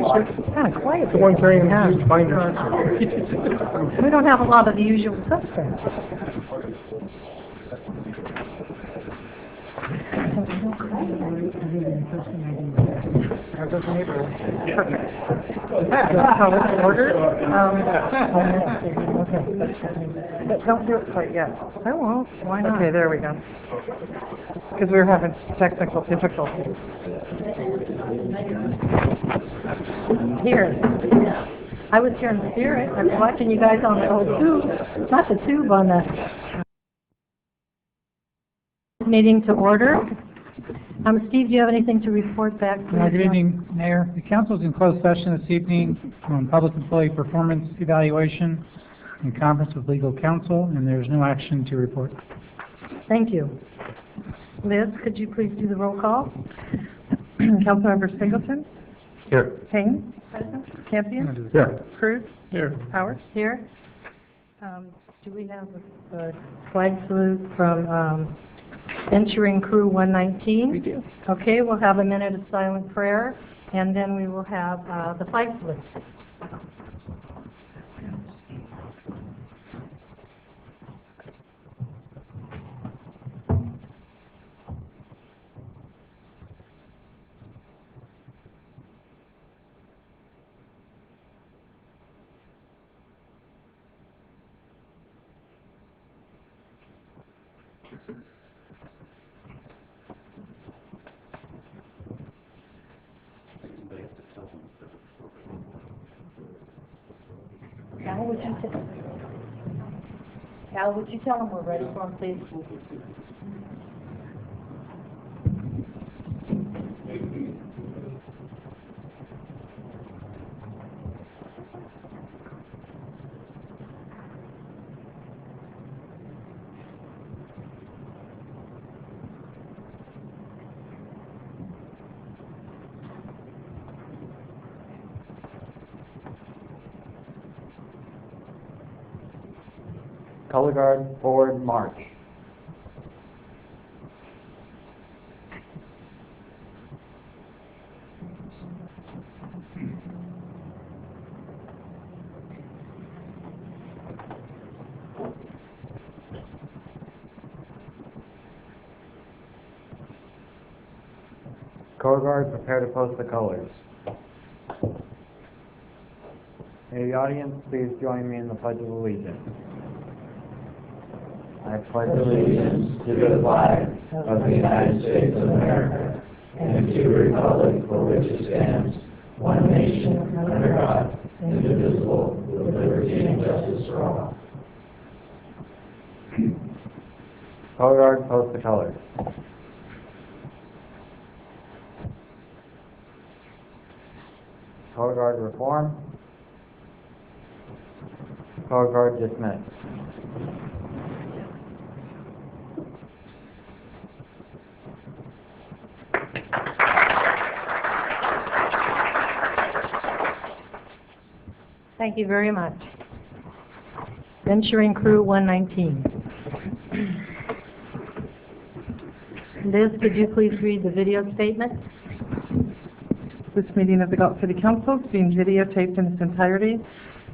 It's kind of quiet. The one carrying Yeah. the huge binder. We don't have a lot of the usual suspects. How it's ordered? Okay. But don't do it quite yet. I won't. Why not? Okay, there we go. Because we were having technical difficulties. Here. I was here in spirit. I was watching you guys on the old tube. Not the tube, on the meeting to order. Steve, do you have anything to report back? Good evening, Mayor. The council is in closed session this evening on public employee performance evaluation in conference with legal counsel, and there is no action to report. Thank you. Liz, could you please do the roll call? Councilmember Singleton? Here. Payne? Present. Campion? Here. Cruz? Here. Howard? Here. Do we have a flag salute from Venturing Crew 119? We do. Okay, we'll have a minute of silent prayer, and then we will have the flag salute. Al, would you tell them we're ready for them, please? Color guard, forward, march. Color guard, prepare to post the colors. May the audience please join me in the Pledge of Allegiance. I pledge allegiance to the flag of the United States of America and to the republic for which it stands, one nation, under God, indivisible, with liberty and justice for all. Color guard, post the colors. Color guard, reform. Color guard, dismiss. Thank you very much. Venturing Crew 119. Liz, could you please read the video statement? This meeting of the Galt City Council is being videotaped in its entirety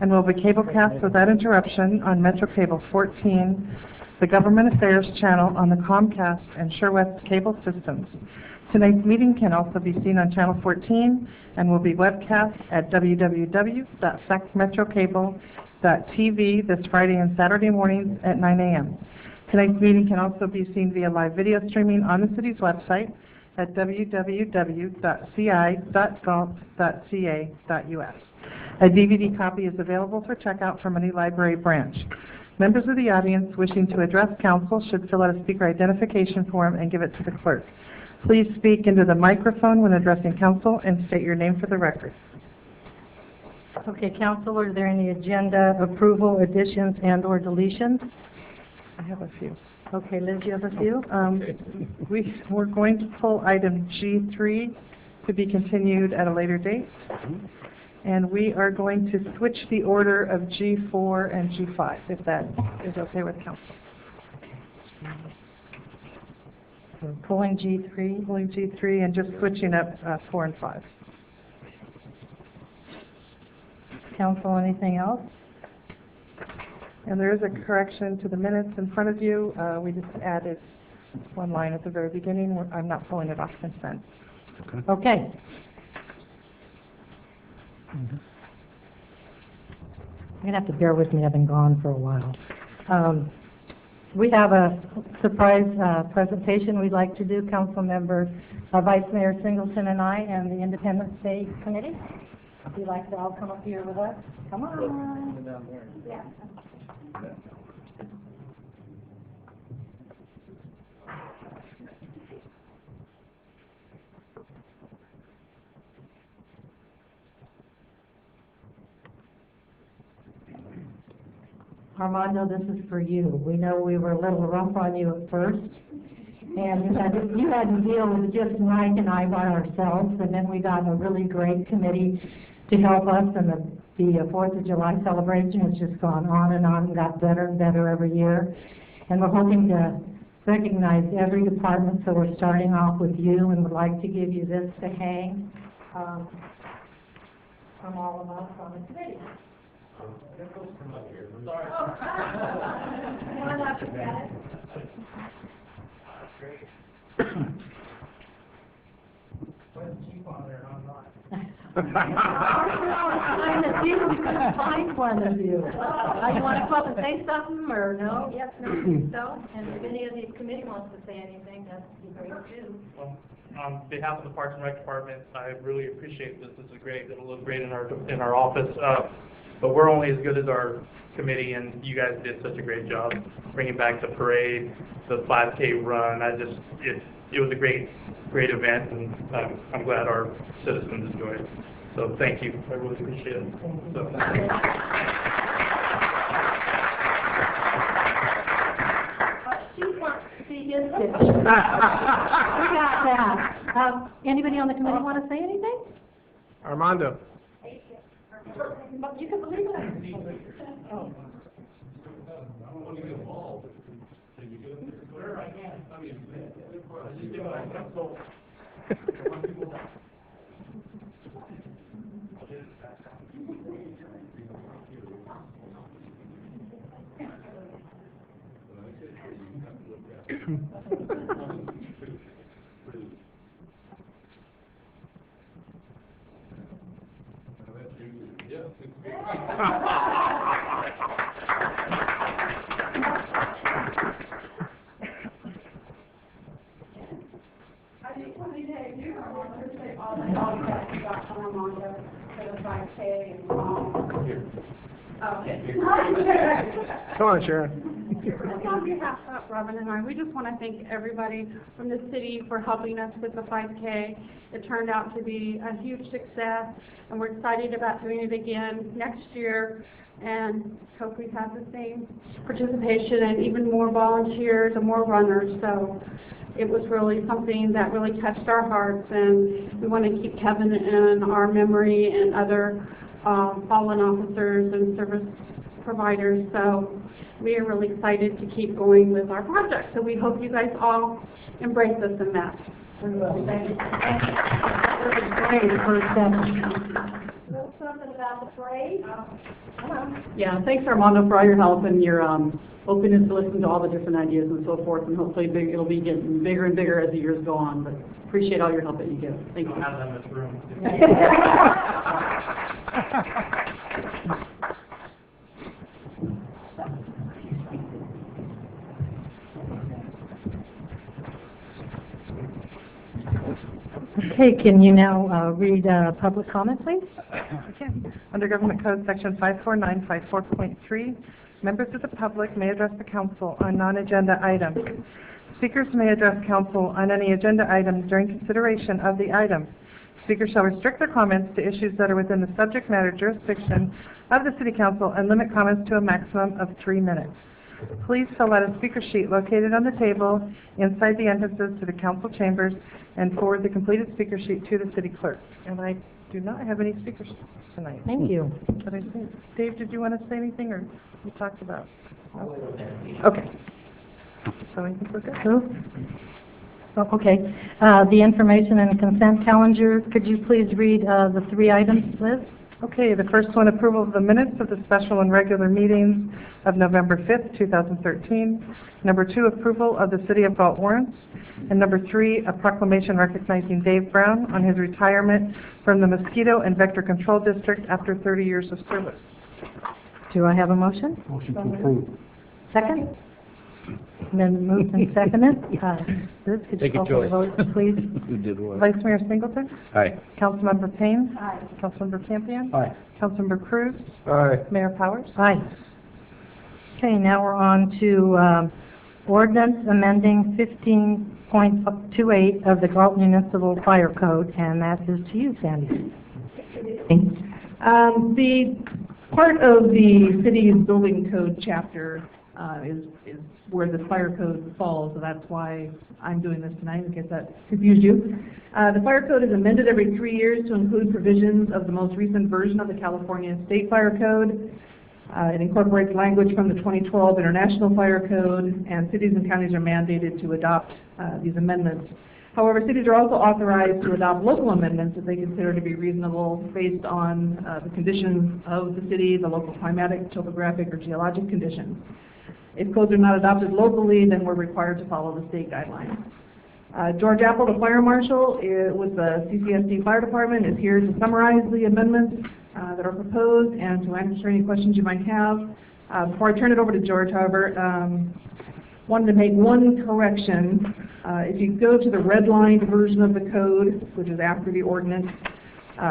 and will be cablecast without interruption on Metro Cable 14, the Government Affairs channel on the Comcast and SureWest cable systems. Tonight's meeting can also be seen on Channel 14 and will be webcast at www.sacmetrocable.tv this Friday and Saturday mornings at 9 a.m. Tonight's meeting can also be seen via live video streaming on the city's website at www.ci.galt.ca.us. A DVD copy is available for checkout from any library branch. Members of the audience wishing to address council should fill out a speaker identification form and give it to the clerk. Please speak into the microphone when addressing council and state your name for the record. Okay, council, are there any agenda approval, additions, and/or deletions? I have a few. Okay, Liz, you have a few? We're going to pull item G3 to be continued at a later date. And we are going to switch the order of G4 and G5, if that is okay with council. We're pulling G3. Pulling G3 and just switching up 4 and 5. Council, anything else? And there is a correction to the minutes in front of you. We just added one line at the very beginning. I'm not pulling it off consent. Okay. You're going to have to bear with me. I've been gone for a while. We have a surprise presentation we'd like to do, Council Member Vice Mayor Singleton and I and the Independence Day Committee. If you'd like to all come up here with us, come on. Yeah. Armando, this is for you. We know we were a little rough on you at first, and you had to deal with just Mike and I by ourselves, and then we got a really great committee to help us, and the 4th of July celebration has just gone on and got better and better every year. And we're hoping to recognize every department, so we're starting off with you and would like to give you this to hang from all of us on the committee. Sorry. Find one of you. You want to come up and say something, or no? Yes, no, so. And if any of the committee wants to say anything, that'd be great too. Well, on behalf of the Parks and Rec Department, I really appreciate this. This is great. It'll look great in our office. But we're only as good as our committee, and you guys did such a great job bringing back the parade, the 5K run. It was a great event, and I'm glad our citizens enjoyed it. So thank you. I really appreciate it. So. She wants to see his picture. We got that. Anybody on the committee want to say anything? Armando. You can believe it. Oh. Come on, Sharon. On behalf of Robin and I, we just want to thank everybody from the city for helping us with the 5K. It turned out to be a huge success, and we're excited about doing it again next year, and hope we have the same participation and even more volunteers and more runners. So it was really something that really touched our hearts, and we want to keep Kevin in our memory and other fallen officers and service providers. So we are really excited to keep going with our project. So we hope you guys all embrace us in that. Thank you. Great first step. Something about the parade? Yeah, thanks Armando for all your help and your openness to listen to all the different ideas and so forth, and hopefully it'll be getting bigger and bigger as the years go on, but appreciate all your help that you give. Thank you. I don't have that much room. Okay, can you now read public comment, please? Okay. Under Government Code Section 54954.3, members of the public may address the council on non-agenda items. Speakers may address council on any agenda items during consideration of the item. Speakers shall restrict their comments to issues that are within the subject matter jurisdiction of the City Council and limit comments to a maximum of 3 minutes. Please fill out a speaker sheet located on the table inside the entrances to the council chambers and forward the completed speaker sheet to the city clerk. And I do not have any speakers tonight. Thank you. But I think, Dave, did you want to say anything, or we talked about? No? Okay. So I think we're good. Who? Oh, okay. The information and consent calendar, could you please read the 3 items, Liz? Okay, the first one, approval of the minutes of the special and regular meetings of November 5th, 2013. Number 2, approval of the City of Galt warrants. And number 3, a proclamation recognizing Dave Brown on his retirement from the Mosquito and Vector Control District after 30 years of service. Do I have a motion? Motion to approve. Second? Then moved and seconded. Liz, could you Take it, call for the Joyce. vote, please? Who did what? Vice Mayor Singleton? Aye. Councilmember Payne? Aye. Councilmember Campion? Aye. Councilmember Cruz? Aye. Mayor Powers? Aye. Okay, now we're on to ordinance amending 15.28 of the Galt Municipal Fire Code, and that is to you, Sandy. The part of the city's building code chapter is where the fire code falls, so that's why I'm doing this tonight, in case that confused you. The fire code is amended every 3 years to include provisions of the most recent version of the California State Fire Code. It incorporates language from the 2012 International Fire Code, and cities and counties are mandated to adopt these amendments. However, cities are also authorized to adopt local amendments that they consider to be reasonable based on the conditions of the city, the local climatic, topographic, or geologic conditions. If codes are not adopted locally, then we're required to follow the state guidelines. George Apple, the fire marshal with the CCSD Fire Department, is here to summarize the amendments that are proposed and to answer any questions you might have. Before I turn it over to George, however, wanted to make one correction. If you go to the redlined version of the code, which is after the ordinance,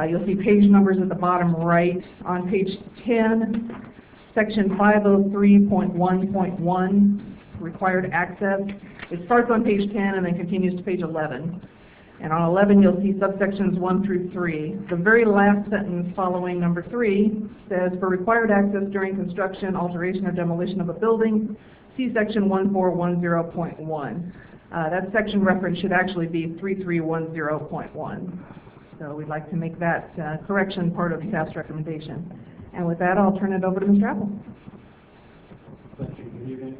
you'll see page numbers at the bottom right. On page 10, section 503.1.1, required access. It starts on page 10 and then continues to page 11. And on 11, you'll see subsections 1 through 3. The very last sentence following number 3 says, for required access during construction, alteration, or demolition of a building, see section 1410.1. That section reference should actually be 3310.1. So we'd like to make that correction part of staff's recommendation. And with that, I'll turn it over to Mr. Apple. Thank you. Good evening.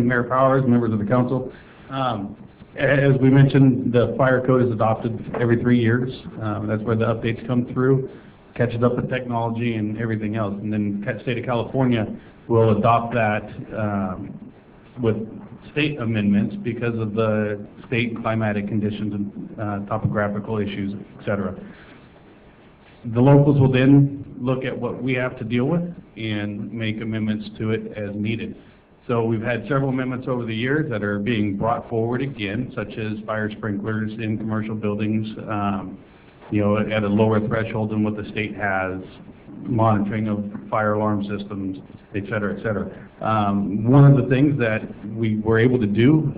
Mayor Powers, members of the council. As we mentioned, the fire code is adopted every 3 years. That's where the updates come through, catches up with technology and everything else. And then the state of California will adopt that with state amendments because of the state climatic conditions and topographical issues, et cetera. The locals will then look at what we have to deal with and make amendments to it as needed. So we've had several amendments over the years that are being brought forward again, such as fire sprinklers in commercial buildings, at a lower threshold than what the state has, monitoring of fire alarm systems, et cetera, et cetera. One of the things that we were able to do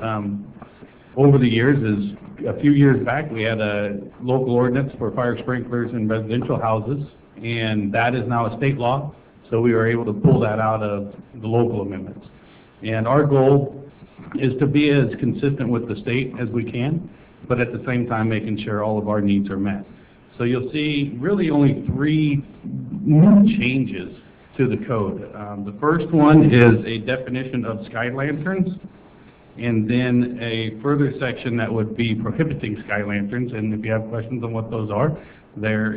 over the years is, a few years back, we had a local ordinance for fire sprinklers in residential houses, and that is now a state law, so we were able to pull that out of the local amendments. And our goal is to be as consistent with the state as we can, but at the same time making sure all of our needs are met. So you'll see really only 3 new changes to the code. The first one is a definition of sky lanterns, and then a further section that would be prohibiting sky lanterns. And if you have questions on what those are, they're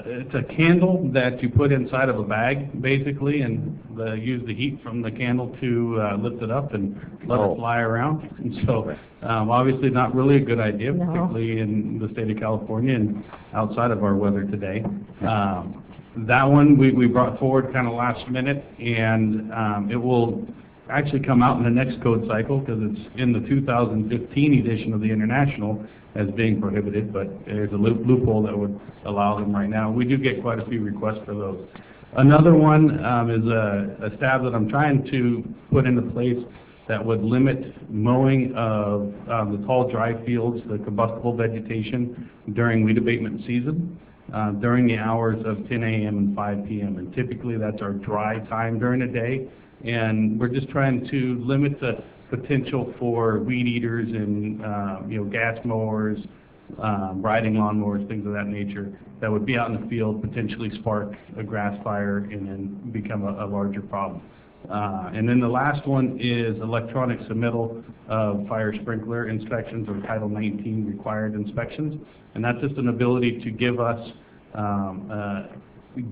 it's a candle that you put inside of a bag, basically, and use the heat from the candle to lift it up and let it fly around. And so, obviously not really a good idea, particularly in the state of California and outside of our weather today. That one we brought forward kind of last minute, and it will actually come out in the next code cycle because it's in the 2015 edition of the International as being prohibited, but there's a loophole that would allow them right now. We do get quite a few requests for those. Another one is a stab that I'm trying to put into place that would limit mowing of the tall dry fields, the combustible vegetation during weed abatement season, during the hours of 10 a.m. and 5 p.m. And typically that's our dry time during the day. And we're just trying to limit the potential for weed eaters and gas mowers, riding lawnmowers, things of that nature, that would be out in the field, potentially spark a grass fire and then become a larger problem. And then the last one is electronic submittal of fire sprinkler inspections or Title 19 required inspections. And that's just an ability to give us,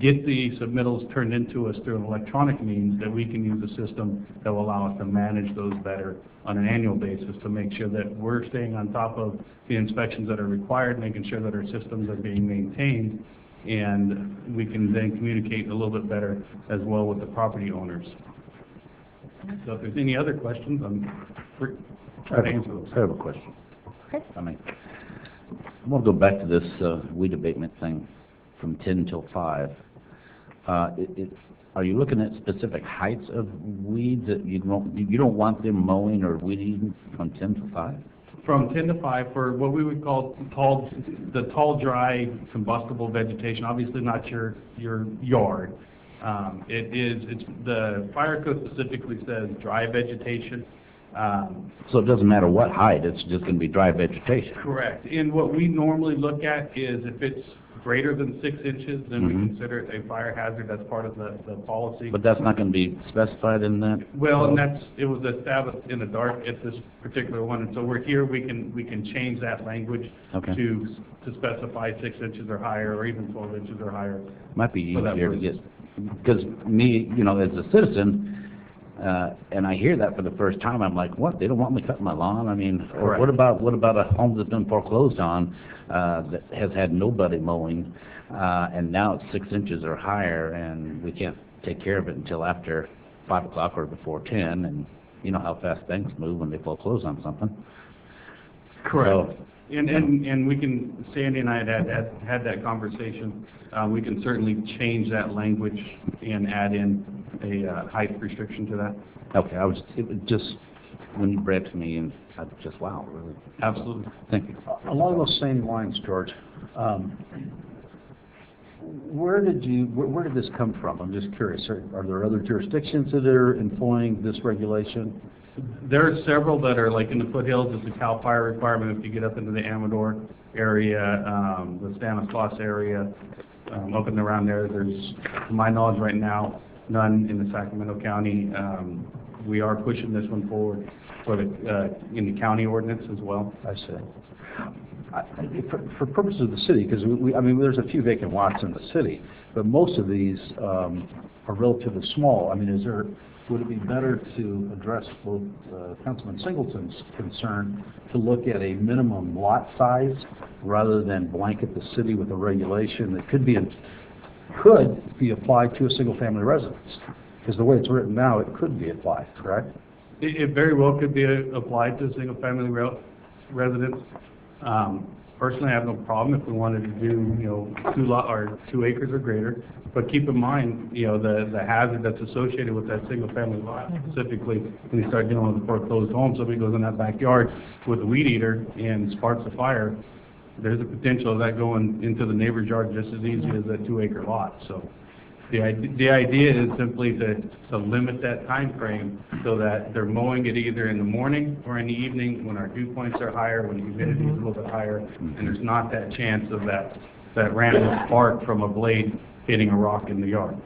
get the submittals turned into us through an electronic means that we can use a system that will allow us to manage those better on an annual basis to make sure that we're staying on top of the inspections that are required, making sure that our systems are being maintained, and we can then communicate a little bit better as well with the property owners. So if there's any other questions, I'm trying to answer those. I have a question. Okay. I want to go back to this weed abatement thing from 10 till 5. Are you looking at specific heights of weeds that you don't want them mowing or weeding from 10 to 5? From 10 to 5 for what we would call the tall, dry, combustible vegetation, obviously not your yard. It's the fire code specifically says dry vegetation. So it doesn't matter what height, it's just going to be dry vegetation? Correct. And what we normally look at is if it's greater than 6 inches, then we consider it a fire hazard. That's part of the policy. But that's not going to be specified in that? Well, and it was established in the dark at this particular one, and so we're here, we can change that language to specify 6 inches or higher, or even 12 inches or higher. Might be easier to get, because me, as a citizen, and I hear that for the first time, I'm like, what? They don't want me cutting my lawn? Or what about a home that's been foreclosed on that has had nobody mowing, and now it's 6 inches or higher, and we can't take care of it until after 5 o'clock or before 10, and you know how fast things move when they foreclose on something. Correct. So, and we can, Sandy and I had that conversation. We can certainly change that language and add in a height restriction to that. Okay, it was just, when you read to me, and I just, wow, really. Absolutely. Thank you. Along those same lines, George, where did this come from? I'm just curious. Are there other jurisdictions that are employing this regulation? There are several that are like in the foothills. It's a CAL FIRE requirement. If you get up into the Amador area, the Stanislaus area, up and around there, there's, to my knowledge right now, none in the Sacramento County. We are pushing this one forward for in the county ordinance as well. I see. For purposes of the city, because there's a few vacant lots in the city, but most of these are relatively small. Would it be better to address both Councilman Singleton's concern to look at a minimum lot size rather than blanket the city with a regulation that could be applied to a single-family residence? Because the way it's written now, it could be applied, correct? It very well could be applied to a single-family residence. Personally, I have no problem if we wanted to do, 2 acres or greater. But keep in mind, the hazard that's associated with that single-family lot, specifically when you start dealing with a foreclosed home, somebody goes in that backyard with a weed eater and sparks a fire, there's a potential of that going into the neighbor's yard just as easy as that 2-acre lot. So the idea is simply to limit that time frame so that they're mowing it either in the morning or in the evening when our dew points are higher, when the humidity is a little bit higher, and there's not that chance of that random spark from a blade hitting a rock in the yard.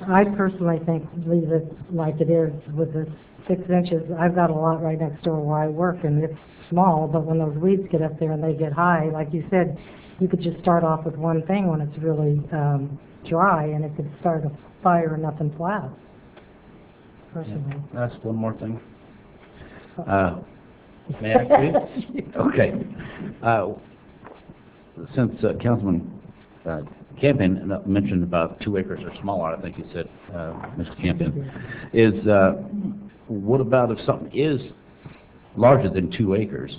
I personally think leave it like it is with the 6 inches. I've got a lot right next door where I work, and it's small, but when those weeds get up there and they get high, like you said, you could just start off with one thing when it's really dry, and it could start a fire and nothing flat. Personally. That's one more thing. May I please? Okay. Since Councilman Campion mentioned about 2 acres or smaller, I think you said, Mr. Campion, is what about if something is larger than 2 acres?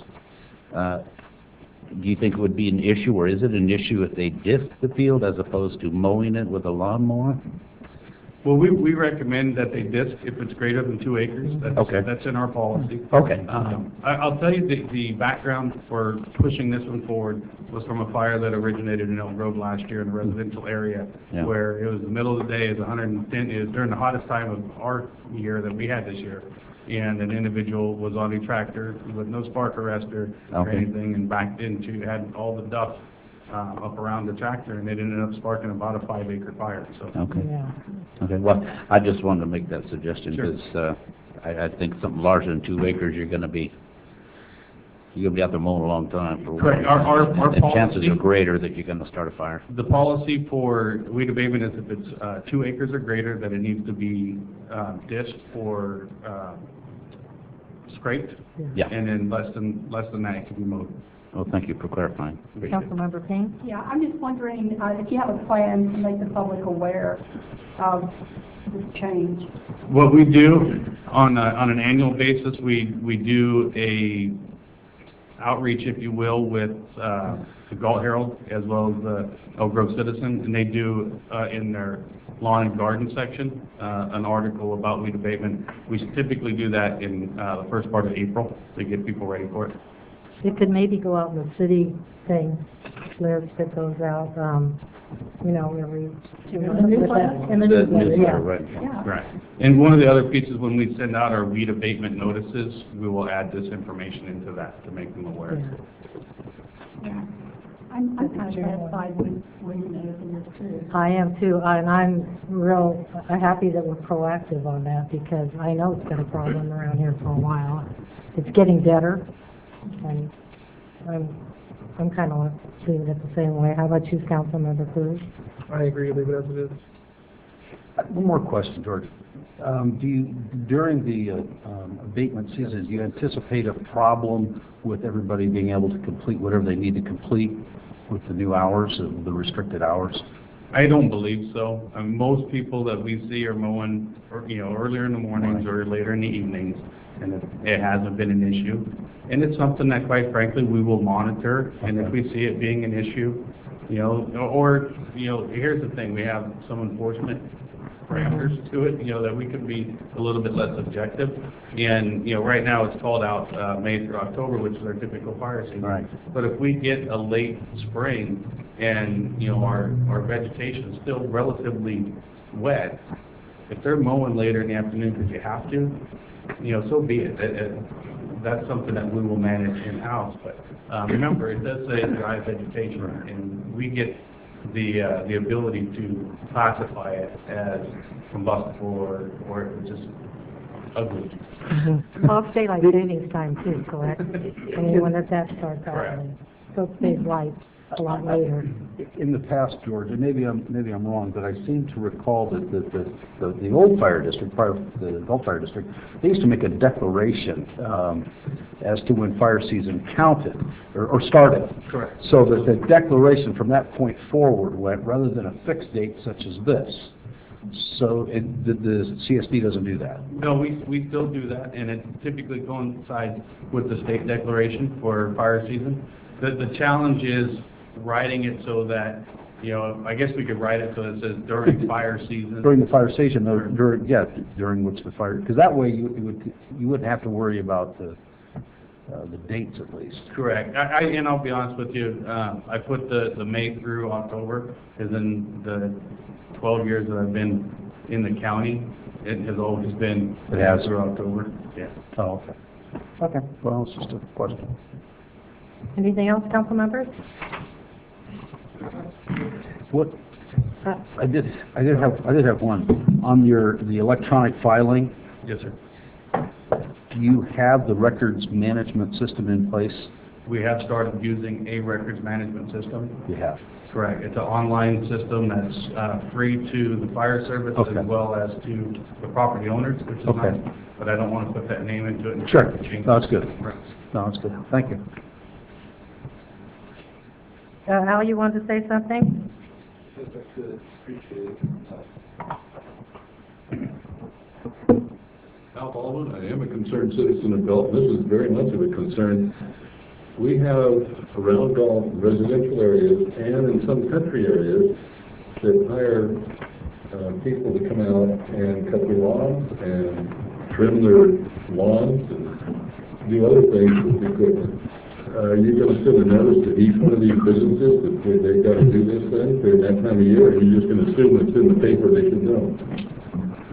Do you think it would be an issue, or is it an issue if they disc the field as opposed to mowing it with a lawnmower? Well, we recommend that they disc if it's greater than 2 acres. That's in our policy. Okay. I'll tell you the background for pushing this one forward was from a fire that originated in Elk Grove last year in a residential area, where it was the middle of the day, it was 110, it was during the hottest time of our year that we had this year. And an individual was on a tractor with no spark arrestor or anything, and backed into, had all the dust up around the tractor, and it ended up sparking about a 5-acre fire, so. Okay. Yeah. Okay, well, I just wanted to make that suggestion, Sure. because, I think something larger than 2 acres, you're gonna be out there mowing a long time for. Correct. Our And chances policy- are greater that you're gonna start a fire. The policy for weed abatement is if it's 2 acres or greater, that it needs to be dished or scraped, Yeah. and then less than that, it can be mowed. Well, thank you for clarifying. Councilmember Payne? Yeah, I'm just wondering if you have a plan to make the public aware of this change. What we do on an annual basis, we do a outreach, if you will, with the Galt Herald as well as the Elk Grove Citizen, and they do in their lawn and garden section an article about weed abatement. We typically do that in the first part of April to get people ready for it. It could maybe go out in the city thing, list that goes out, you know, every. In the newsletter? In the The newsletter, yeah. newsletter, right. Yeah. Right. And one of the other pieces, when we send out our weed abatement notices, we will add this information into that to make them aware. Yeah. Yeah. I'm kind of satisfied with everything this too. I am too, and I'm happy that we're proactive on that, because I know it's been a problem around here for a while. It's getting better, and I'm kind of leaving it the same way. How about you, Councilmember Cruz? I agree, leave it as it is. One more question, George. During the abatement season, do you anticipate a problem with everybody being able to complete whatever they need to complete with the new hours, the restricted hours? I don't believe so. I mean, most people that we see are mowing, earlier in the mornings or later in the evenings, and it hasn't been an issue. And it's something that, quite frankly, we will monitor, and if we see it being an issue, here's the thing, we have some enforcement parameters to it, that we could be a little bit less objective. And, right now it's called out May through October, which is our typical fire season. Right. But if we get a late spring and, our vegetation is still relatively wet, if they're mowing later in the afternoon because you have to, so be it. That's something that we will manage in-house. But remember, it does say dry vegetation, and we get the ability to classify it as combustible or if it's just ugly. Well, it's daylight savings time too, correct? I mean, when that starts out, Correct. so it stays light a lot later. In the past, George, and maybe I'm wrong, but I seem to recall that the old fire district, prior to the Galt Fire District, they used to make a declaration as to when fire season counted or started. Correct. So that the declaration from that point forward went rather than a fixed date such as this. So the CSD doesn't do that. No, we still do that, and it typically coincides with the state declaration for fire season. The challenge is writing it so that, I guess we could write it so it says during fire season. During the fire season, during which the fire, because that way you wouldn't have to worry about the dates at least. Correct. And I'll be honest with you, I put the May through October, because in the 12 years that I've been in the county, it has always been It has? through October. Yeah. Oh, okay. Okay, well, it's just a question. Anything else, council members? What, I did have one. On the electronic filing, Yes, sir. do you have the records management system in place? We have started using a records management system. You have. Correct. It's an online system that's free to the fire service Okay. as well as to the property owners, which is Okay. nice. But I don't want to put that name into it. And Sure. change No, that's good. Right. No, that's good. Thank you. Al, you wanted to say something? Yes, I could. Appreciate it. Al Baldwin, I am a concerned citizen of Galt. This is very much of a concern. We have around Galt residential areas and in some country areas that hire people to come out and cut their lawns and trim their lawns and do other things with the equipment. You're going to send a notice to each one of these businesses that they've got to do this thing during that time of year, or you're just going to assume it's in the paper they should know?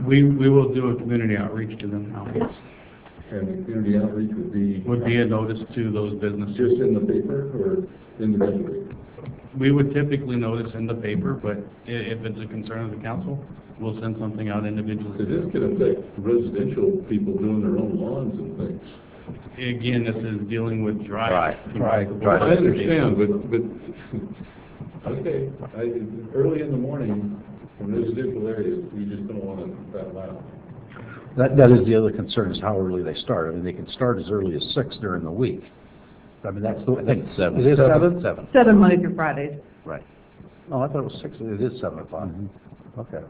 We will do a community outreach to them now. And the community outreach would be Would be a notice to those businesses. just in the paper or individually? We would typically notice in the paper, but if it's a concern of the council, we'll send something out individually. So this could affect residential people doing their own lawns and things. Again, this is dealing with dry. Dry. I understand, but, okay, early in the morning, in residential areas, you just don't want it that loud. That is the other concern, is how early they start. I mean, they can start as early as 6 during the week. I mean, that's the... I think it's 7. It is 7? 7. 7 Monday through Fridays. Right. No, I thought it was 6. It is 7 o'clock. Okay.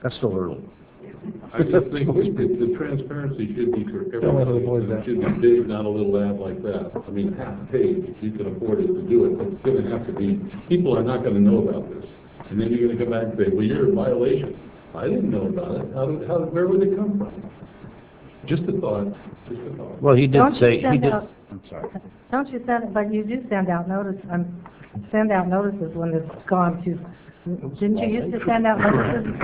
That's still early. I just think the transparency should be for everybody. It should be big, not a little ad like that. I mean, half a page, if you can afford it to do it, but it's gonna have to be, people are not gonna know about this. And then you're gonna come back and say, well, you're in violation. I didn't know about it. Where would it come from? Just a thought, just a thought. Well, he did Don't you say, he send did, out- I'm sorry. Don't you send, but you do send out notices when it's gone to, didn't you used to send out notices?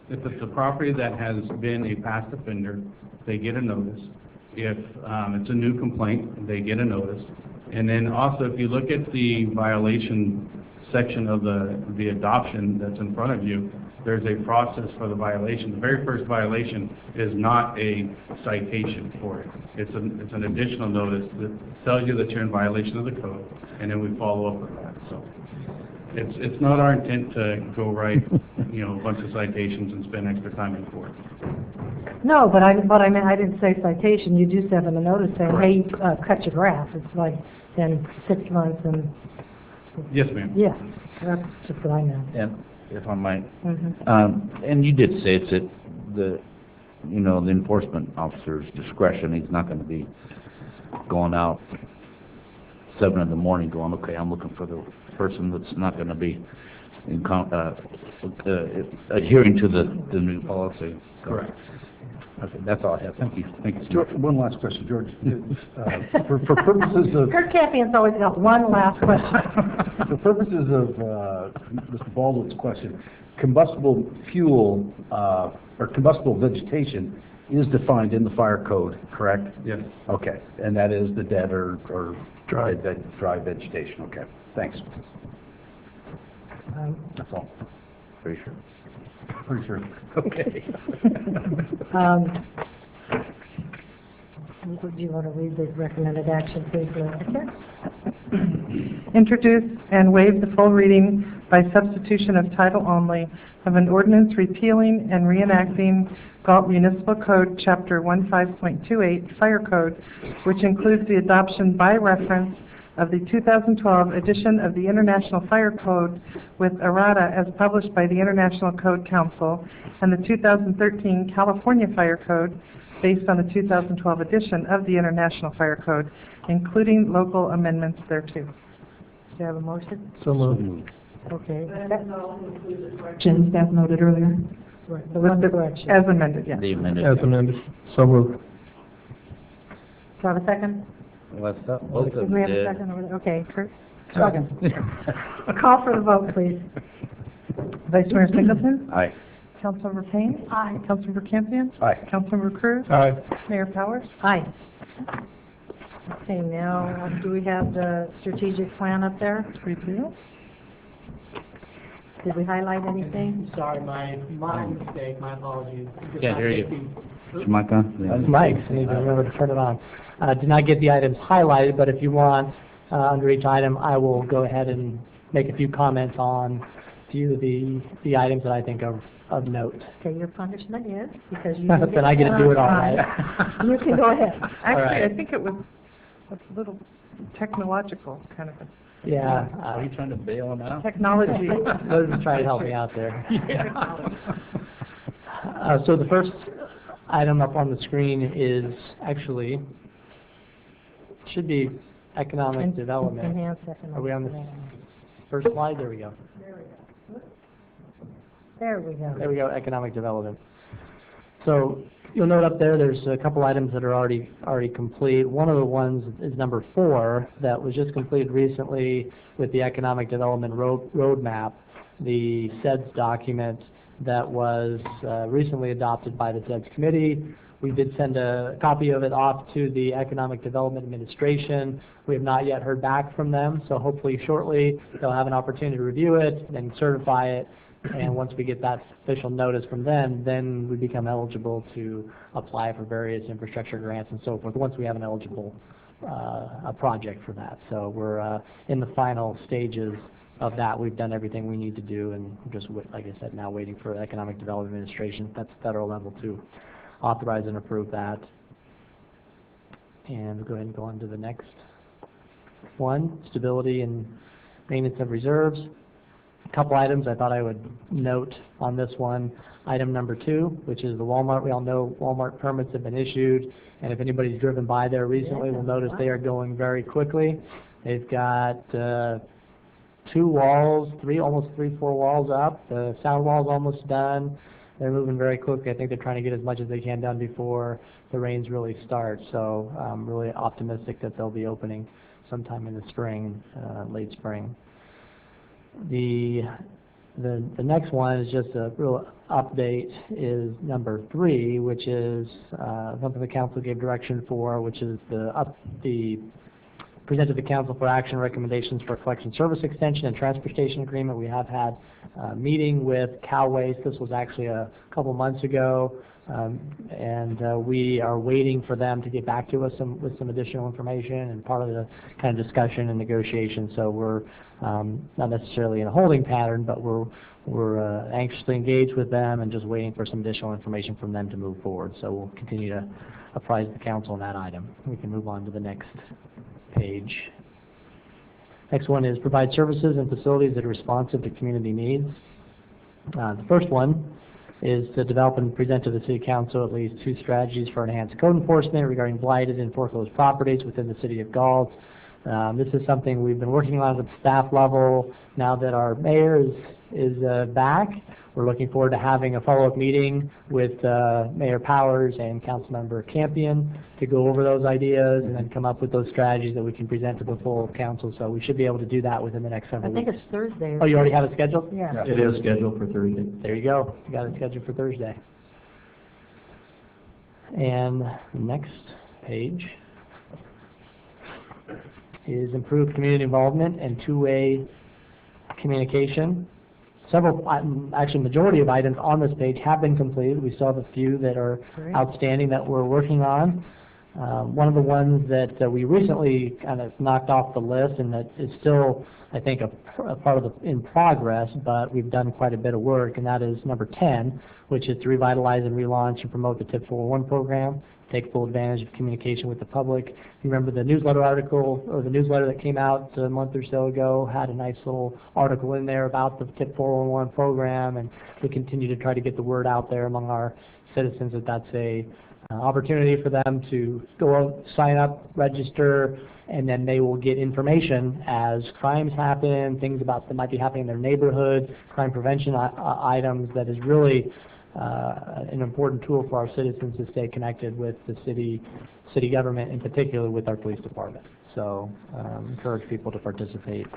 If it's a property that has been a past offender, they get a notice. If it's a new complaint, they get a notice. And then also, if you look at the violation section of the adoption that's in front of you, there's a process for the violation. The very first violation is not a citation for it. It's an additional notice that tells you that you're in violation of the code, and then we follow up with that. So it's not our intent to go write, a bunch of citations and spend extra time in court. No, but I meant, I didn't say citation. You do send them a notice saying, hey, cut your grass. It's like, then 6 months and, Yes, ma'am. yeah, that's just what I meant. And if I might, Mhm. and you did say it's at the enforcement officer's discretion. He's not gonna be going out 7 in the morning going, okay, I'm looking for the person that's not gonna be adhering to the new policy. Correct. Okay, that's all I have. Thank you. Thank you. George, one last question, George. For purposes of... Kurt Campion's always got one last question. For purposes of Mr. Baldwin's question, combustible fuel or combustible vegetation is defined in the fire code, correct? Yes. Okay, and that is the dead or dry vegetation. Okay, thanks. That's all. Pretty sure. Pretty sure. Okay. Do you want to read the recommended action, please, Lisa? Introduce and waive the full reading by substitution of title only of an ordinance repealing and reenacting Galt Municipal Code, Chapter 15.28, Fire Code, which includes the adoption by reference of the 2012 edition of the International Fire Code with errata as published by the International Code Council, and the 2013 California Fire Code based on the 2012 edition of the International Fire Code, including local amendments thereto. Do you have a motion? So moved. Okay. Corrections, as noted earlier. The one correction. As amended, yes. The amended. amended. So moved. Do I have a second? Both of Do them we have a did. second over there? Okay, Kurt? A call for the vote, please. Vice Mayor Singleton? Aye. Councilmember Payne? Aye. Councilmember Campion? Aye. Councilmember Cruz? Aye. Mayor Powers? Aye. Okay, now, do we have the strategic plan up there? Review. Did we highlight anything? Sorry, my mistake, my apologies. Can't hear you. Is your mic on? Yeah. That's Mike's, I need to remember to turn it on. Did not get the items highlighted, but if you want, under each item, I will go ahead and make a few comments on a few of the items that I think are of note. Okay, your punishment is, because you... Then I get to do it all right. You can go ahead. Actually, right. I think it was a little technological kind of a Yeah. Are you trying to bail him out? technology. Those are trying to help me out there. So the first item up on the screen is actually, should be economic development. Enhance economic Are we on the development. first slide? There we go. There we go. There we go, economic development. So you'll note up there, there's a couple items that are already complete. One of the ones is number 4 that was just completed recently with the economic development roadmap, the SEDS document that was recently adopted by the SEDS committee We did send a copy of it off to the Economic Development Administration. We have not yet heard back from them, so hopefully shortly they'll have an opportunity to review it and certify it. And once we get that official notice from them, then we become eligible to apply for various infrastructure grants and so forth, once we have an eligible a project for that. So we're in the final stages of that. We've done everything we need to do, and just, like I said, now waiting for Economic Development Administration, that's federal level, to authorize and approve that. And we'll go ahead and go on to the next one, stability and maintenance of reserves. A couple items I thought I would note on this one. Item number 2, which is the Walmart. We all know Walmart permits have been issued, and if anybody's driven by there recently, will notice they are going very quickly. They've got 2 walls, almost 3-4 walls up. The sound wall's almost done. They're moving very quickly. I think they're trying to get as much as they can done before the rains really start. So I'm really optimistic that they'll be opening sometime in the spring, late spring. The next one is just a real update, is number 3, which is something the council gave direction for, which is the presented to the council for action recommendations for collection service extension and transportation agreement. We have had a meeting with Cal Waste. This was actually a couple months ago, and we are waiting for them to get back to us with some additional information and part of the kind of discussion and negotiation. So we're not necessarily in a holding pattern, but we're anxiously engaged with them and just waiting for some additional information from them to move forward. So we'll continue to apprise the council on that item. We can move on to the next page. Next one is provide services and facilities that are responsive to community needs. The first one is to develop and present to the City Council at least 2 strategies for enhanced code enforcement regarding blighted and foreclosed properties within the City of Galt. This is something we've been working on at the staff level. Now that our mayor is back, we're looking forward to having a follow-up meeting with Mayor Powers and Councilmember Campion to go over those ideas and then come up with those strategies that we can present to the full council. So we should be able to do that within the next several weeks. I think it's Thursday. Oh, you already have it scheduled? Yeah. It is scheduled for Thursday. There you go. You got it scheduled for Thursday. And the next page is improved community involvement and 2-way communication. Several, actually majority of items on this page have been completed. We still have a few that are outstanding that we're working on. One of the ones that we recently kind of knocked off the list, and that is still, I think, a part of in progress, but we've done quite a bit of work, and that is number 10, which is to revitalize and relaunch and promote the TIP 401 program, take full advantage of communication with the public. You remember the newsletter article, or the newsletter that came out a month or so ago, had a nice little article in there about the TIP 401 program, and we continue to try to get the word out there among our citizens that that's a opportunity for them to go sign up, register, and then they will get information as crimes happen, things about that might be happening in their neighborhood, crime prevention items. That is really an important tool for our citizens to stay connected with the city government, in particular with our police department. So encourage people to participate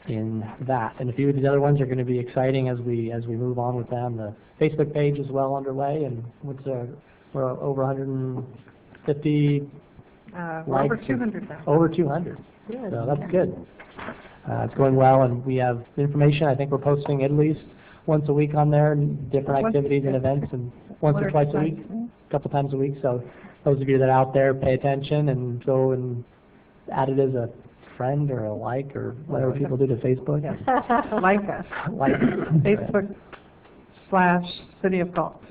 in that. And a few of these other ones are going to be exciting as we move on with them. The Facebook page is well underway, and we're over 150 over 200 now. Over 200. Good. So that's good. It's going well, and we have information. I think we're posting at least once a week on there, different activities and events, and once or twice a week, a couple times a week. So those of you that are out there, pay attention and go and add it as a friend or a like or whatever people do to Facebook. Like us. Like Facebook/City of Galt.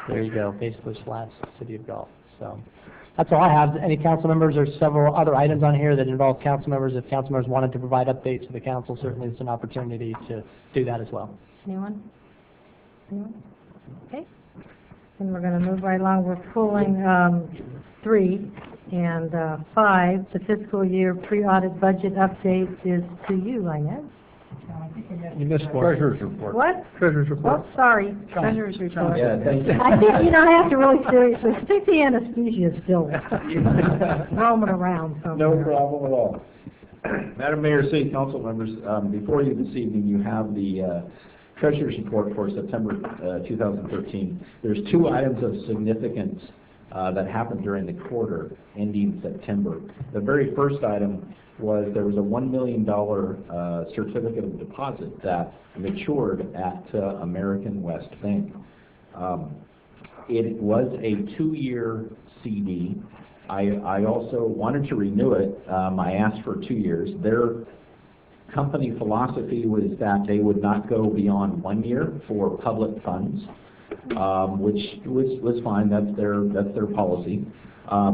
There you go, Facebook/City of Galt. So that's all I have. Any council members? There's several other items on here that involve council members. If council members wanted to provide updates to the council, certainly it's an opportunity to do that as well. Anyone? Anyone? Okay. And we're going to move right along. We're pulling 3 and 5. The fiscal year pre-audit budget update is to you, Lynette. You missed one. Treasurer's report. What? Treasurer's report. Oh, sorry. Treasurer's report. Yeah, thank you. I think, I have to really seriously, I think the anesthesia is still roaming around somewhere. No problem at all. Madam Mayor, City Council members, before you this evening, you have the Treasurer's report for September 2013. There's 2 items of significance that happened during the quarter ending September. The very first item was there was a $1 million certificate of deposit that matured at American West Bank. It was a 2-year CD. I also wanted to renew it. I asked for 2 years. Their company philosophy was that they would not go beyond 1 year for public funds, which was fine. That's their policy. I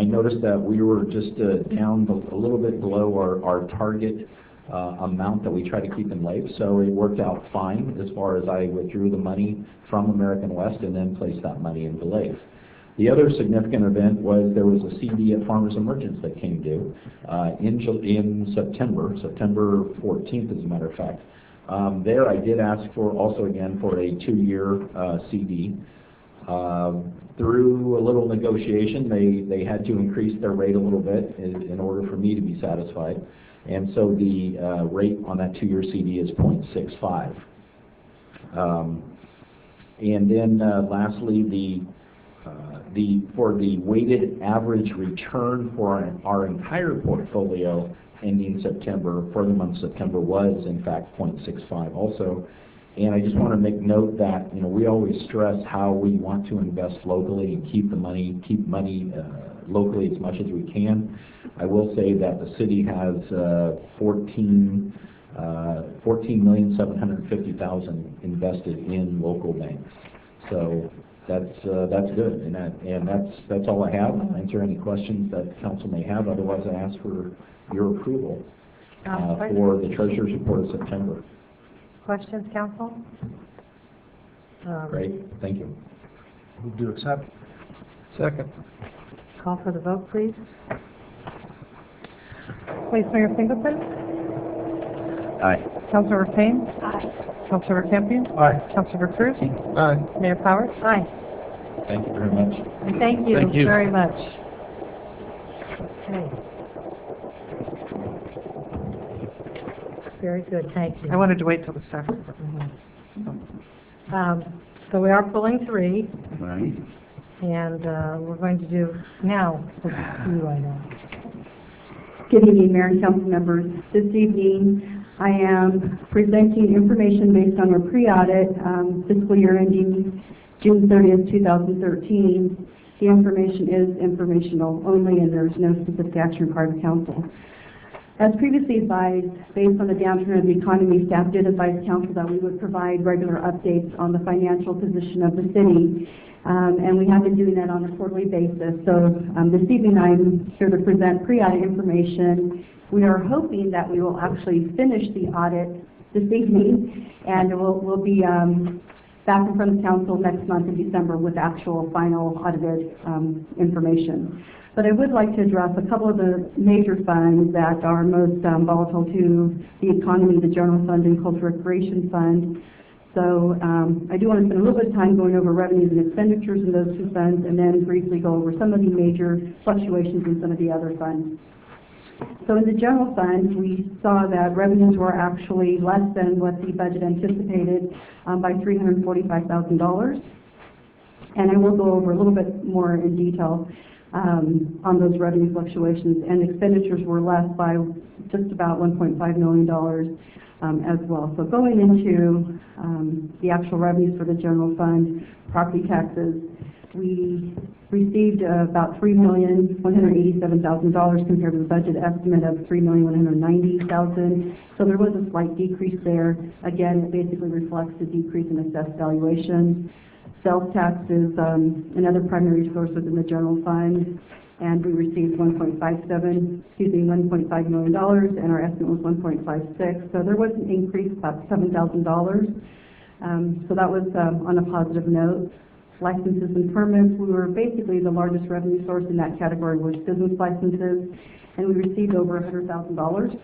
noticed that we were just down a little bit below our target amount that we try to keep in LAIF, so it worked out fine as far as I withdrew the money from American West and then placed that money into LAIF. The other significant event was there was a CD at Farmers and Merchants that came due in September 14th, as a matter of fact. There I did ask for also again for a 2-year CD. Through a little negotiation, they had to increase their rate a little bit in order for me to be satisfied. And so the rate on that 2-year CD is 0.65. And then lastly, for the weighted average return for our entire portfolio ending September, for the month of September, was in fact 0.65 also. And I just want to make note that, we always stress how we want to invest locally and keep money locally as much as we can. I will say that the city has $14,750,000 invested in local banks. So that's good, and that's all I have. I'll answer any questions that the council may have. Otherwise, I ask for your approval for the Treasurer's Report of September. Questions, council? Great, thank you. Move to accept. Second. Call for the vote, please. Vice Mayor Singleton? Aye. Councilor Payne? Aye. Councilor Campion? Aye. Councilor Cruz? Aye. Mayor Powers? Aye. Thank you very much. And thank you Thank you. very much. Okay. Very good, thank you. I wanted to wait till the staff. So we are pulling 3, Right. and we're going to do now. You right now. Good evening, Mayor and council members. This evening, I am presenting information based on our pre-audit fiscal year ending June 30th, 2013. The information is informational only, and there's no specific action required of council. As previously advised, based on the downturn of the economy, staff did advise council that we would provide regular updates on the financial position of the city, and we have been doing that on a quarterly basis. So this evening I'm here to present pre-audit information. We are hoping that we will actually finish the audit this evening, and we'll be back in front of council next month in December with actual final audited information. But I would like to address a couple of the major funds that are most volatile to the economy, the General Fund and Cultural Recreation Fund. So I do want to spend a little bit of time going over revenues and expenditures in those two funds, and then briefly go over some of the major fluctuations in some of the other funds. So in the General Fund, we saw that revenues were actually less than what the budget anticipated by $345,000. And I will go over a little bit more in detail on those revenue fluctuations, and expenditures were less by just about $1.5 million as well. So going into the actual revenues for the General Fund, property taxes, we received about $3,187,000 compared to the budget estimate of $3,190,000. So there was a slight decrease there. Again, it basically reflects the decrease in assessed valuation. Sales tax is another primary source within the General Fund, and we received $1.5 million, and our estimate was 1.56. So there was an increase, about $7,000. So that was on a positive note. Licenses and permits, we were basically the largest revenue source in that category was business licenses, and we received over $100,000.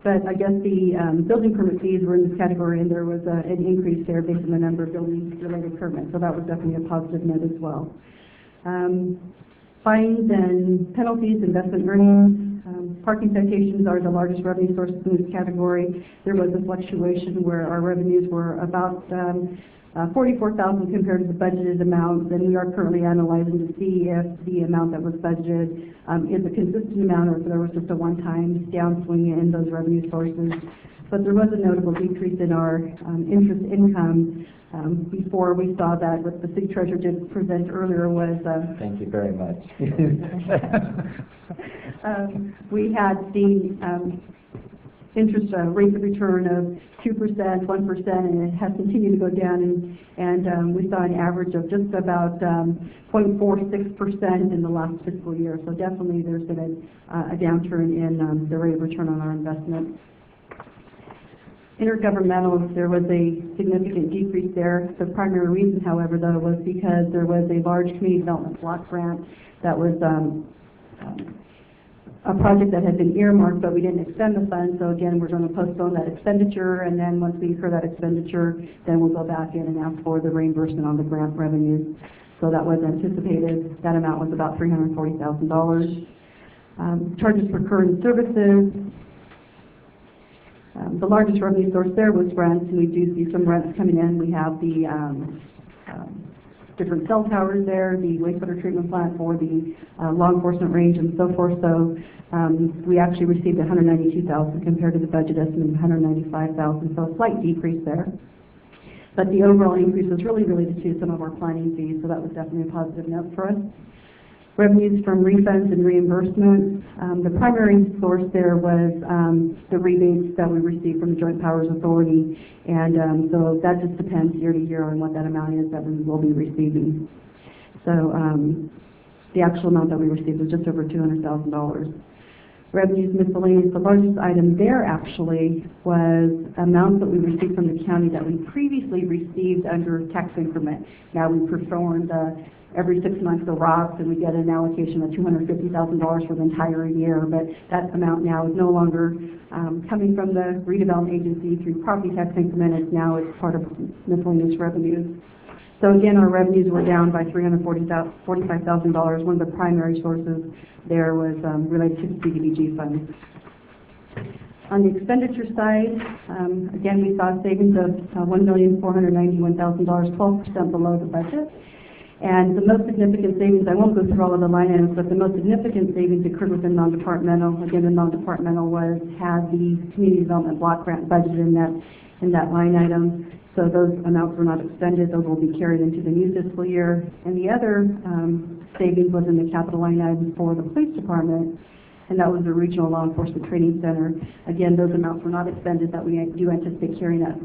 But I guess the building permit fees were in this category, and there was an increase there based on the number of building-related permits, so that was definitely a positive note as well. Fines and penalties, investment earnings, Parking citations are the largest revenue source in this category. There was a fluctuation where our revenues were about 44,000 compared to the budgeted amount, and we are currently analyzing to see if the amount that was budgeted is a consistent amount or if there was just a one-time downswing in those revenue sources. But there was a notable decrease in our interest income. Before we saw that, what the city treasurer did present earlier was Thank you very much. we had seen interest rate of return of 2%, 1%, and it has continued to go down, and we saw an average of just about 0.46% in the last fiscal year. So definitely there's been a downturn in the rate of return on our investment. Intergovernmental, there was a significant decrease there. The primary reason, however, though, was because there was a large community development block grant that was a project that had been earmarked, but we didn't extend the funds. So again, we're going to postpone that expenditure, and then once we incur that expenditure, then we'll go back in and ask for the reimbursement on the grant revenues. So that was anticipated. That amount was about $340,000. Charges for current services. The largest revenue source there was rents, and we do see some rents coming in. We have the different cell towers there, the wastewater treatment plant for the law enforcement range and so forth. So we actually received $192,000 compared to the budget estimate of $195,000, so a slight decrease there. But the overall increase was really related to some of our planning fees, so that was definitely a positive note for us. Revenues from refunds and reimbursements. The primary source there was the rebates that we received from the Joint Powers Authority, and so that just depends year to year on what that amount is that we will be receiving. So the actual amount that we received was just over $200,000. Revenues miscellaneous, the largest item there actually was amounts that we received from the county that we previously received under tax increment. Now we performed every 6 months the ROCs, and we get an allocation of $250,000 for the entire year, but that amount now is no longer coming from the redevelopment agency through property tax increment. It's part of miscellaneous revenues. So again, our revenues were down by $345,000. One of the primary sources there was related to the CDBG funds. On the expenditure side, again, we saw savings of $1,491,000, 12% below the budget. And the most significant savings, I won't go through all of the line items, but the most significant savings occurred within non-departmental. Again, the non-departmental had the community development block grant budgeted in that line item. So those amounts were not expended. Those will be carried into the new fiscal year. And the other savings was in the capital line item for the police department, and that was the Regional Law Enforcement Training Center. Again, those amounts were not expended, that we do anticipate carrying that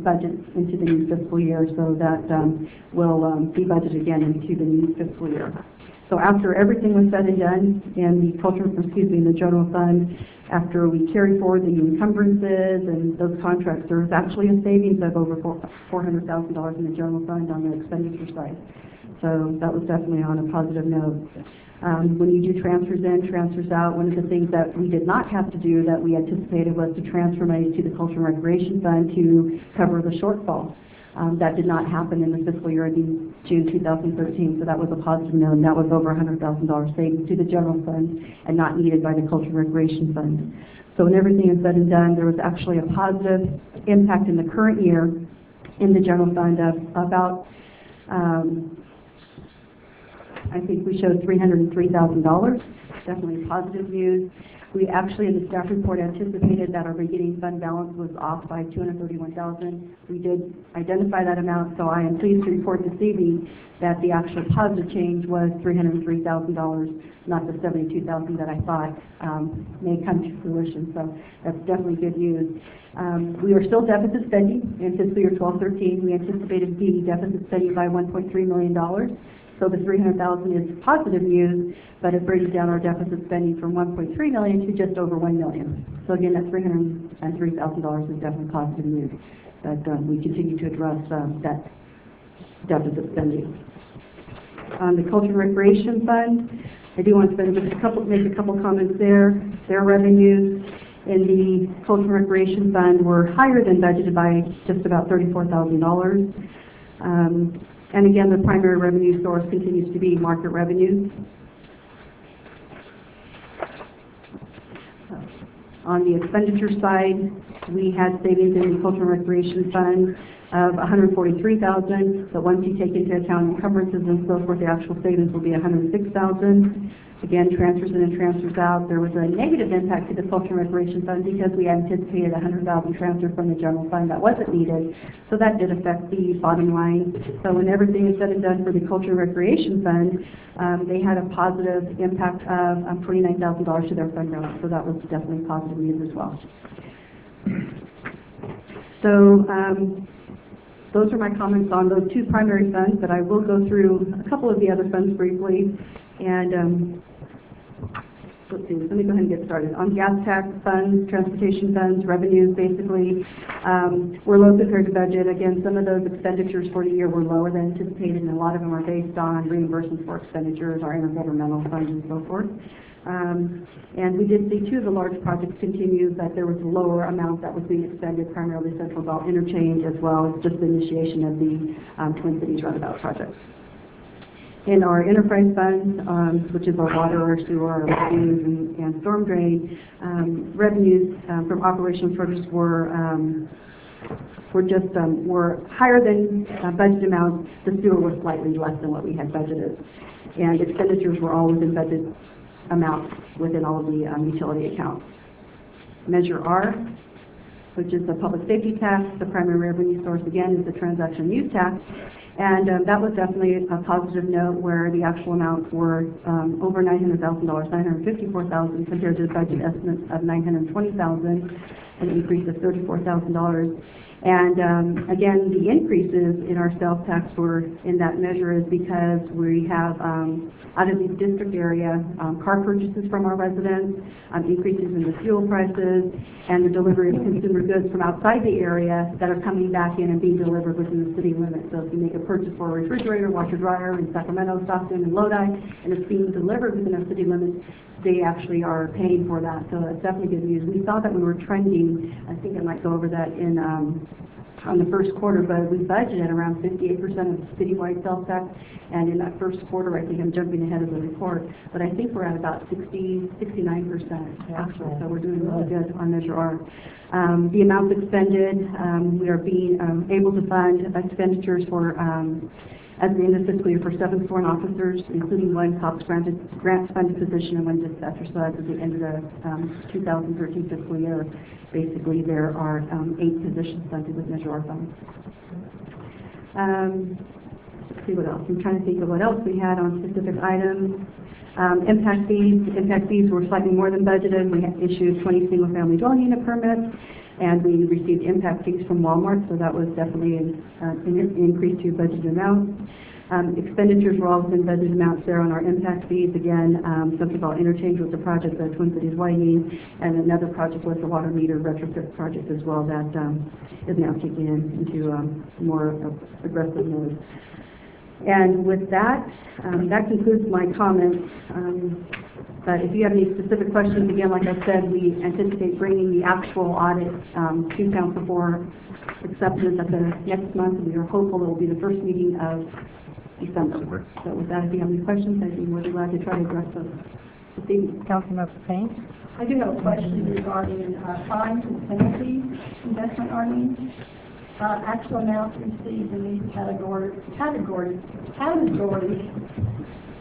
budget into the new fiscal year, so that will be budgeted again into the new fiscal year. So after everything was said and done in the general fund, after we carry forward the encumbrances and those contracts, there was actually a savings of over $400,000 in the general fund on the expenditure side. So that was definitely on a positive note. When you do transfers in, transfers out, one of the things that we did not have to do that we anticipated was to transfer money to the Culture and Recreation Fund to cover the shortfall. That did not happen in the fiscal year ending June 2013, so that was a positive note, and that was over $100,000 savings to the general fund and not needed by the Culture and Recreation Fund. So when everything is said and done, there was actually a positive impact in the current year in the general fund of about I think we showed $303,000, definitely positive news. We actually, in the staff report, anticipated that our beginning fund balance was off by $231,000. We did identify that amount, so I am pleased to report this evening that the actual positive change was $303,000, not the $72,000 that I thought may come to fruition. So that's definitely good news. We are still deficit spending in fiscal year 12-13. We anticipated being deficit spending by $1.3 million. So the $300,000 is positive news, but it brings down our deficit spending from $1.3 million to just over $1 million. So again, that $303,000 is definitely positive news, that we continue to address that deficit spending. On the Culture and Recreation Fund, I do want to make a couple comments there. Their revenues in the Culture and Recreation Fund were higher than budgeted by just about $34,000. And again, the primary revenue source continues to be market revenues. On the expenditure side, we had savings in the Culture and Recreation Fund of $143,000, but once you take into account encumbrances and so forth, the actual savings will be $106,000. Again, transfers in and transfers out. There was a negative impact to the Culture and Recreation Fund because we anticipated $100,000 transfer from the general fund that wasn't needed, so that did affect the bottom line. So when everything is said and done for the Culture and Recreation Fund, they had a positive impact of $29,000 to their fund balance, so that was definitely positive news as well. So those are my comments on those two primary funds, but I will go through a couple of the other funds briefly. And let's see, let me go ahead and get started. On gas tax funds, transportation funds, revenues, basically, we're low compared to budget. Again, some of those expenditures for the year were lower than anticipated, and a lot of them are based on reimbursements for expenditures, our intergovernmental funds, and so forth. And we did see two of the large projects continue, but there was a lower amount that was being expended, primarily Central Galt interchange, as well as just the initiation of the Twin Cities roundabout projects. In our enterprise funds, which is our water, our sewer, our revenues, and storm drain, revenues from operational charges were higher than budget amounts. The sewer was slightly less than what we had budgeted, and expenditures were all within budget amounts within all of the utility accounts. Measure R, which is the public safety tax. The primary revenue source, again, is the transaction use tax. And that was definitely a positive note where the actual amounts were over $900,000, $954,000 compared to the budget estimate of $920,000, an increase of $34,000. And again, the increases in our sales tax were in that measure is because we have, out of the district area, car purchases from our residents, increases in the fuel prices, and the delivery of consumer goods from outside the area that are coming back in and being delivered within the city limits. So if you make a purchase for a refrigerator, washer, dryer in Sacramento, Stockton, and Lodi, and it's being delivered within our city limits, they actually are paying for that. So that's definitely good news. We saw that we were trending, I think I might go over that in on the first quarter, but we budgeted around 58% of citywide sales tax, and in that first quarter, I think I'm jumping ahead of the report, but I think we're at about 69% actually, so we're doing really good on Measure R. The amounts expended, we are being able to fund expenditures for at the end of fiscal year for 7 sworn officers, including 1 COPS grant-funded position and 1 dispatcher. So that's at the end of the 2013 fiscal year. Basically, there are 8 positions funded with Measure R funds. Let's see what else. I'm trying to think of what else we had on specific items. Impact fees. Impact fees were slightly more than budgeted. We had issued 20 single-family dwelling unit permits, and we received impact fees from Walmart, so that was definitely an increase to budget amounts. Expenditures were all within budget amounts there on our impact fees. Again, something about interchange with the project, the Twin Cities widening, and another project was the water meter retrofit project as well that is now kicking into more aggressive mode. And with that, that concludes my comments. But if you have any specific questions, again, like I said, we anticipate bringing the actual audit to council for acceptance at the next month. We are hopeful it will be the first meeting of December. So with that, if you have any questions, I'd be more than glad to try to address those this evening. Councilmember Payne? I do have a question regarding fines and penalties, investment earnings. Actual amounts received in these categories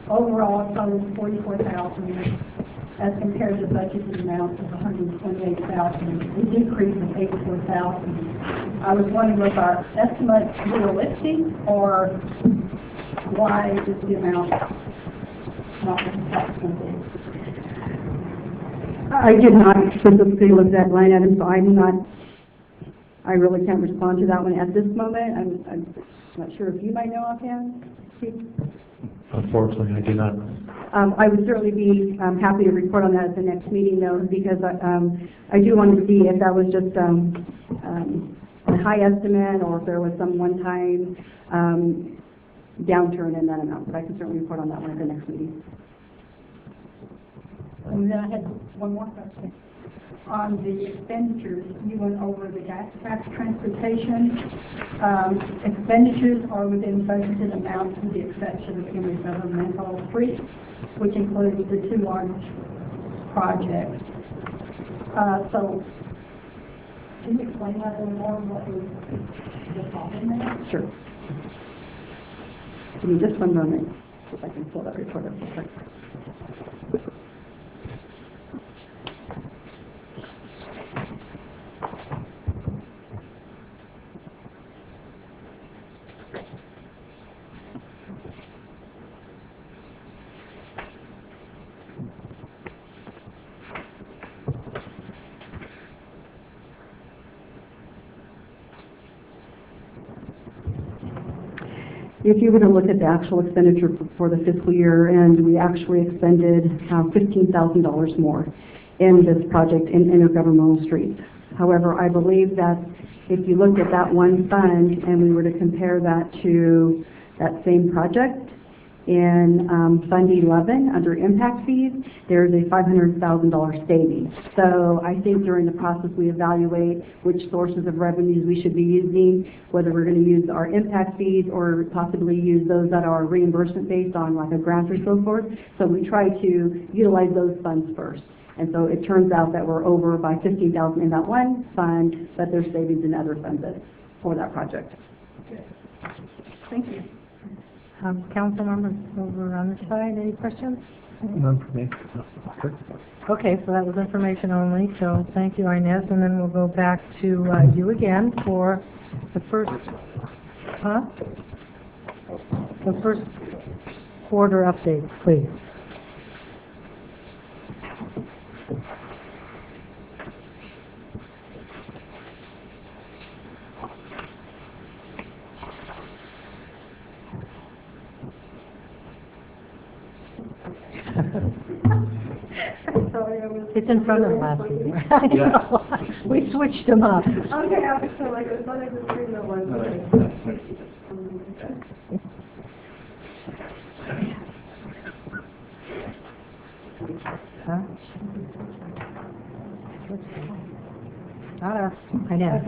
overall totaled $44,000 as compared to budgeted amounts of $128,000, a decrease of $84,000. I was wondering, was our estimate realistic, or why is the amount not acceptable? I did not specifically look at that line item, so I really can't respond to that one at this moment. I'm not sure if you might know offhand, Steve? Unfortunately, I do not. I would certainly be happy to report on that at the next meeting, though, because I do want to see if that was just a high estimate or if there was some one-time downturn in that amount. But I can certainly report on that one at the next meeting. And then I had one more question. On the expenditures, you went over the gas tax transportation. Expenditures are within budgeted amounts with the exception of intergovernmental streets, which includes the 2 large projects. So, can you explain that a little more, what was the problem there? Sure. Give me just one moment, see if I can pull that report up real quick. If you were to look at the actual expenditure for the fiscal year, and we actually expended $15,000 more in this project in intergovernmental streets. However, I believe that if you looked at that one fund and we were to compare that to that same project in Fund 11 under impact fees, there's a $500,000 savings. So I think during the process we evaluate which sources of revenues we should be using, whether we're going to use our impact fees or possibly use those that are reimbursement based on like a grant or so forth. So we try to utilize those funds first. And so it turns out that we're over by $15,000 in that one fund, but there's savings in other funds for that project. Thank you. Council members over on this side, any questions? None for me. Okay, so that was information only, so thank you, Inez, and then we'll go back to you again for the first, the first quarter update, please. It's in front of the last meeting. We switched them up. Okay, I thought I was reading the one. Huh? Not us, I know.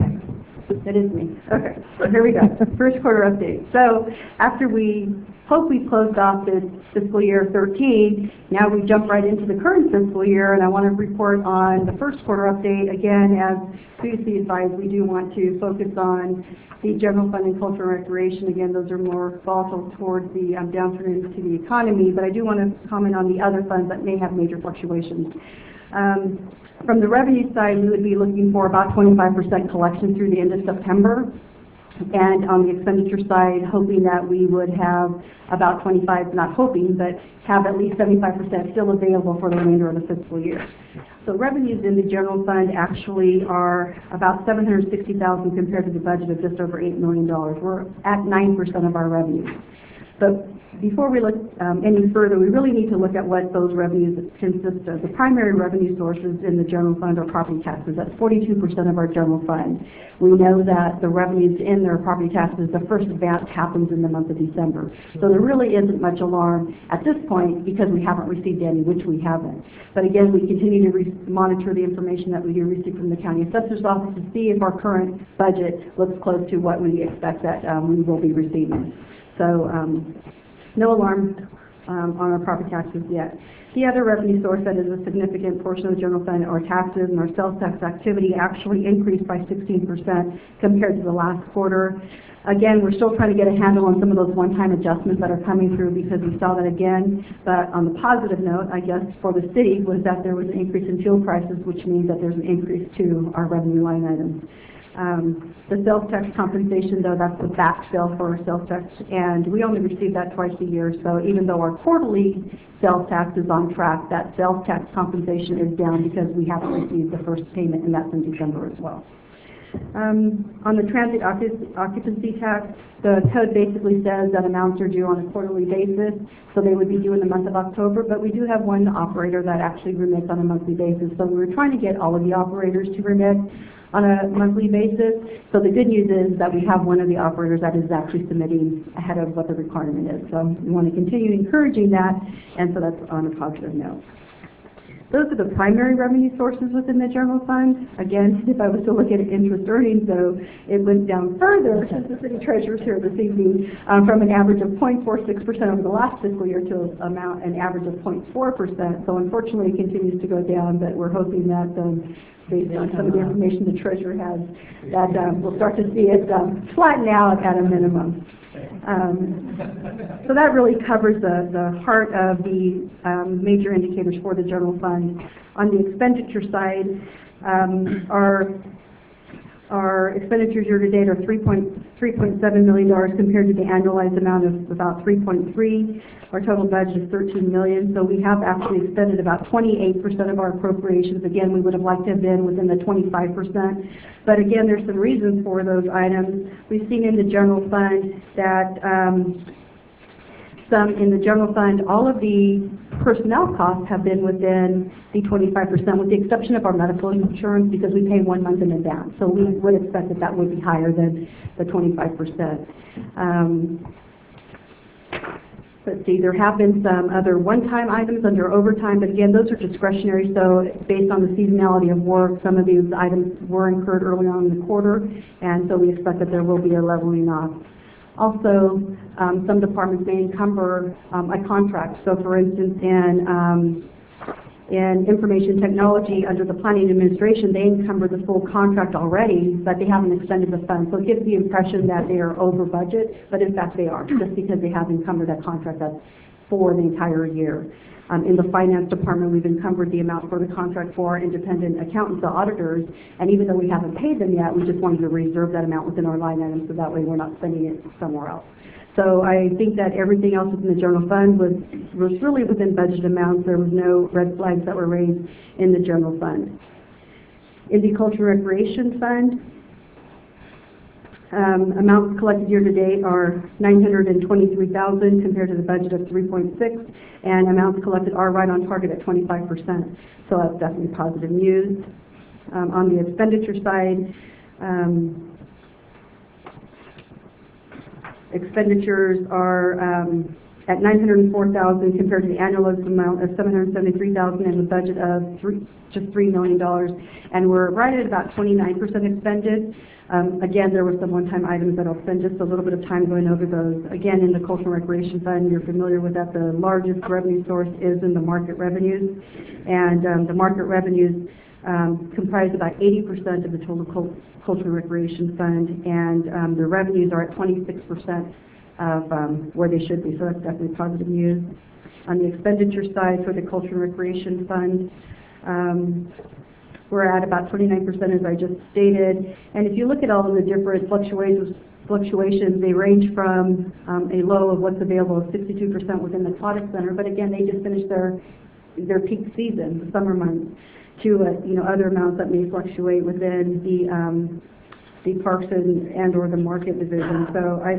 That is me. Okay, so here we go. First quarter update. So after we hope we closed off this fiscal year 13, now we jump right into the current fiscal year, and I want to report on the first quarter update. Again, as previously advised, we do want to focus on the general fund and culture and recreation. Again, those are more volatile towards the downturn into the economy, but I do want to comment on the other funds that may have major fluctuations. From the revenue side, we would be looking for about 25% collection through the end of September. And on the expenditure side, hoping that we would have about 25, not hoping, but have at least 75% still available for the remainder of the fiscal year. So revenues in the general fund actually are about $760,000 compared to the budget of just over $8 million. We're at 9% of our revenues. But before we look any further, we really need to look at what those revenues consist of. The primary revenue sources in the general fund are property taxes. That's 42% of our general fund. We know that the revenues in their property taxes, the first advance happens in the month of December. So there really isn't much alarm at this point because we haven't received any, which we haven't. But again, we continue to monitor the information that we do receive from the county assessor's office to see if our current budget looks close to what we expect that we will be receiving. So no alarm on our property taxes yet. The other revenue source that is a significant portion of the general fund are taxes, and our sales tax activity actually increased by 16% compared to the last quarter. Again, we're still trying to get a handle on some of those one-time adjustments that are coming through because we saw that again. But on the positive note, I guess, for the city was that there was an increase in fuel prices, which means that there's an increase to our revenue line items. The sales tax compensation, though, that's the backfill for our sales tax, and we only receive that twice a year. So even though our quarterly sales tax is on track, that sales tax compensation is down because we haven't received the first payment, and that's in December as well. On the transit occupancy tax, the code basically says that amounts are due on a quarterly basis, so they would be due in the month of October, but we do have one operator that actually remits on a monthly basis. So we were trying to get all of the operators to remit on a monthly basis. So the good news is that we have one of the operators that is actually submitting ahead of what the requirement is. So we want to continue encouraging that, and so that's on a positive note. Those are the primary revenue sources within the general fund. Again, if I was to look at interest earnings, though, it went down further since the city treasurer's here this evening, from an average of 0.46% over the last fiscal year to an average of 0.4%. So unfortunately, it continues to go down, but we're hoping that based on some of the information the treasurer has, that we'll start to see it flatten out at a minimum. So that really covers the heart of the major indicators for the general fund. On the expenditure side, our expenditures year to date are $3.7 million compared to the annualized amount of about 3.3. Our total budget is $13 million, so we have actually expended about 28% of our appropriations. Again, we would have liked to have been within the 25%. But again, there's some reasons for those items. We've seen in the general fund that all of the personnel costs have been within the 25%, with the exception of our medical insurance, because we pay 1 month in advance. So we would expect that that would be higher than the 25%. Let's see, there have been some other one-time items under overtime, but again, those are discretionary, so based on the seasonality of work, some of these items were incurred early on in the quarter, and so we expect that there will be a leveling off. Also, some departments may encumber a contract. So for instance, in information technology under the planning administration, they encumber the full contract already, but they haven't extended the funds. So it gives the impression that they are over budget, but in fact they aren't, just because they have encumbered that contract that's for the entire year. In the finance department, we've encumbered the amount for the contract for our independent accountants, the auditors, and even though we haven't paid them yet, we just wanted to reserve that amount within our line item so that way we're not spending it somewhere else. So I think that everything else within the general fund was really within budget amounts. There was no red flags that were raised in the general fund. In the culture and recreation fund, amounts collected year to date are $923,000 compared to the budget of $3.6, and amounts collected are right on target at 25%. So that's definitely positive news. On the expenditure side, expenditures are at $904,000 compared to the annualized amount of $773,000 and the budget of just $3 million, and we're right at about 29% expended. Again, there were some one-time items that I'll spend just a little bit of time going over those. Again, in the Cultural Recreation Fund, you're familiar with that. The largest revenue source is in the market revenues, and the market revenues comprise about 80% of the total Cultural Recreation Fund, and the revenues are at 26% of where they should be, so that's definitely positive news. On the expenditure side for the Cultural Recreation Fund, we're at about 29%, as I just stated. And if you look at all of the different fluctuations, they range from a low of what's available of 62% within the aquatic center, but again, they just finished their peak season, the summer months, to other amounts that may fluctuate within the parks and or the market division. So I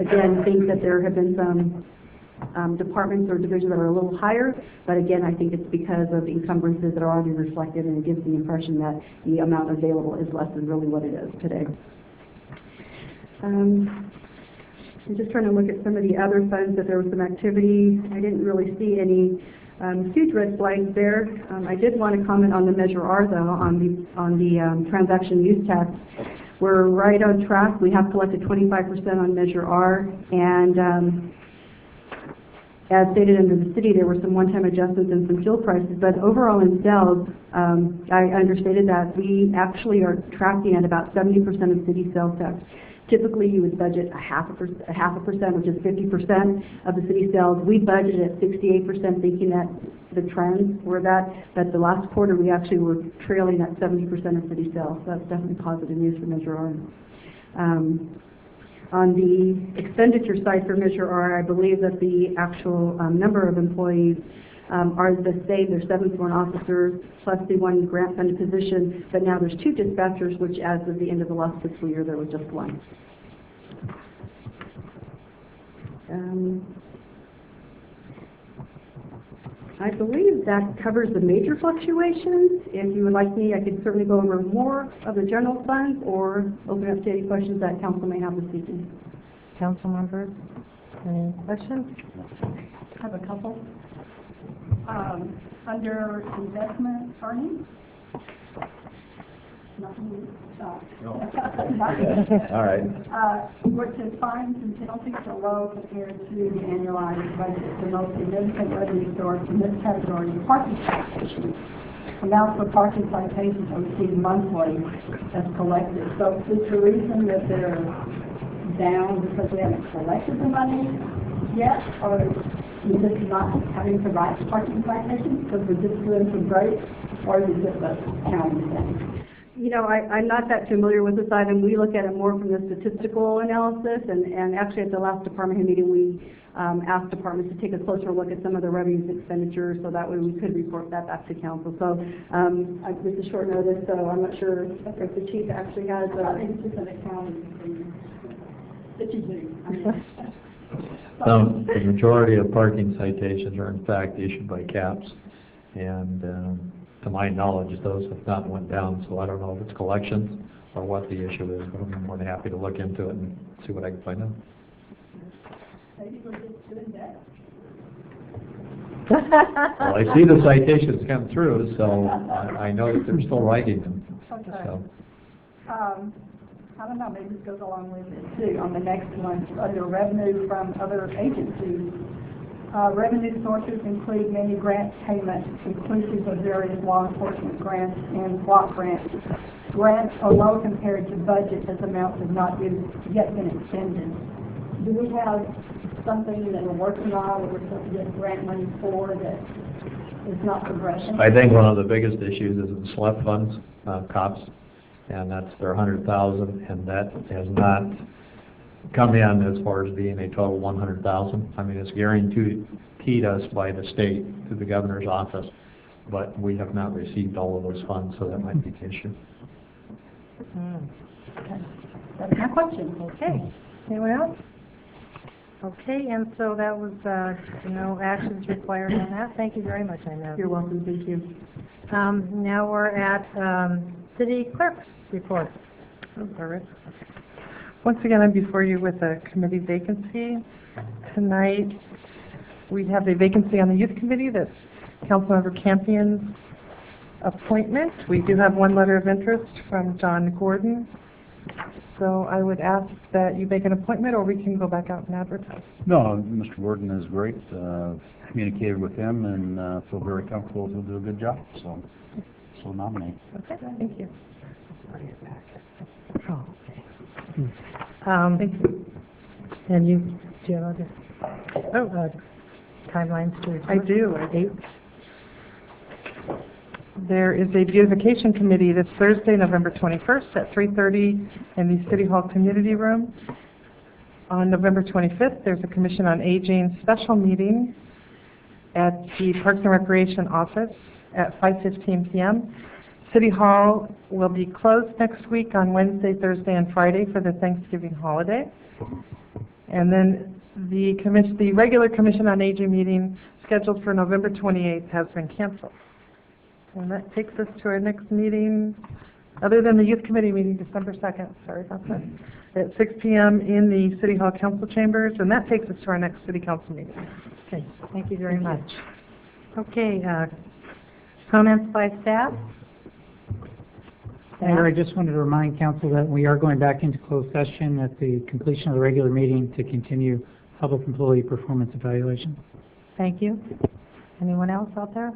again think that there have been some departments or divisions that are a little higher, but again, I think it's because of encumbrances that are already reflected, and it gives the impression that the amount available is less than really what it is today. I'm just trying to look at some of the other funds that there was some activity. I didn't really see any huge red flags there. I did want to comment on the Measure R, though, on the transaction use tax. We're right on track. We have collected 25% on Measure R, and as stated under the city, there were some one-time adjustments in some fuel prices, but overall in sales, I understated that we actually are tracking at about 70% of city sales tax. Typically, you would budget a half a percent, which is 50% of the city sales. We budgeted at 68%, thinking that the trends were that the last quarter we actually were trailing at 70% of city sales. So that's definitely positive news for Measure R. On the expenditure side for Measure R, I believe that the actual number of employees are the same. There's 7 sworn officers plus the 1 grant-funded position, but now there's 2 dispatchers, which as of the end of the last fiscal year, there was just 1. I believe that covers the major fluctuations. If you would like me, I could certainly go over more of the general funds or open up to any questions that council may have this evening. Council members, any questions? I have a couple. Under investment earnings. Nothing. No. All right. Where it says fines and penalties are low compared to the annualized budget. The most significant revenue source in this category is parking taxes. amounts for parking citations are received monthly as collected. So is the reason that they're down because we haven't collected the money yet, or is this not having to write parking citations because we're just doing some great, or is it just a county thing? You know, I'm not that familiar with this item. We look at it more from the statistical analysis, and actually at the last department head meeting, we asked departments to take a closer look at some of the revenues expenditures, so that way we could report that back to council. So it's a short notice, so I'm not sure if the chief actually has I think it's just an accounting thing that you do. The majority of parking citations are in fact issued by CAPS, and to my knowledge, those have not went down, so I don't know if it's collections or what the issue is, but I'm more than happy to look into it and see what I can find out. Maybe we're just doing that. Well, I see the citations come through, so I know that they're still writing them. Okay. So. I don't know, maybe this goes along with it too. On the next one, under revenue from other agencies, revenue sources include many grant payments, inclusive of various law enforcement grants and block grants. Grants are low compared to budget as amounts have not yet been expended. Do we have something that we're working on that we're supposed to get grant money for that is not progressing? I think one of the biggest issues is the SLEP funds, COPS, and that's their $100,000, and that has not come in as far as being a total $100,000. I mean, it's guaranteed us by the state through the governor's office, but we have not received all of those funds, so that might be the issue. Okay. That's my question. Okay. Anyone else? Okay, and so that was, no actions required on that. Thank you very much, I know. You're welcome, thank you. Now we're at city clerk's report. Once again, I'm before you with a committee vacancy. Tonight, we have a vacancy on the youth committee. That's Councilmember Campion's appointment. We do have one letter of interest from John Gordon. So I would ask that you make an appointment, or we can go back out and advertise. No, Mr. Gordon is great. Communicated with him and feel very comfortable he'll do a good job, so nominate. Okay, thank you. Oh, okay. Thank you. And you, do you have other, timelines to report? I do. There is a beautification committee this Thursday, November 21st at 3:30 in the City Hall Community Room. On November 25th, there's a Commission on Aging special meeting at the Parks and Recreation office at 5:15 p.m. City Hall will be closed next week on Wednesday, Thursday, and Friday for the Thanksgiving holiday. And then the regular Commission on Aging meeting scheduled for November 28th has been canceled. And that takes us to our next meeting, other than the Youth Committee meeting, December 2nd, sorry about that, at 6 p.m. in the City Hall Council Chambers, and that takes us to our next City Council meeting. Okay, thank you very much. Okay, comments by staff? Mayor, I just wanted to remind council that we are going back into closed session at the completion of the regular meeting to continue public employee performance evaluation. Thank you. Anyone else out there?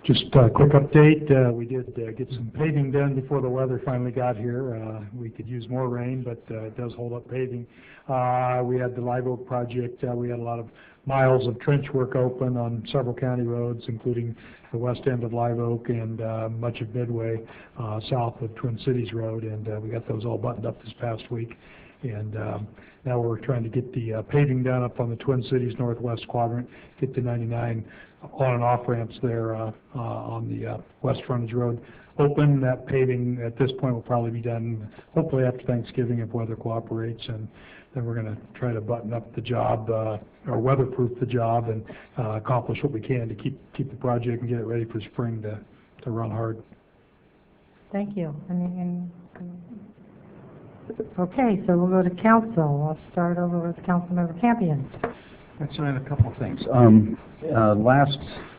Just a quick update. We did get some paving done before the weather finally got here. We could use more rain, but it does hold up paving. We had the Live Oak project. We had a lot of miles of trench work open on several county roads, including the west end of Live Oak and much of Midway south of Twin Cities Road, and we got those all buttoned up this past week. And now we're trying to get the paving done up on the Twin Cities northwest quadrant, get the 99 on and off ramps there on the west frontage road open. That paving at this point will probably be done hopefully after Thanksgiving if weather cooperates, and then we're going to try to button up the job or weatherproof the job and accomplish what we can to keep the project and get it ready for spring to run hard. Thank you. Okay, so we'll go to council. I'll start over with Councilmember Campion. Actually, a couple of things. Last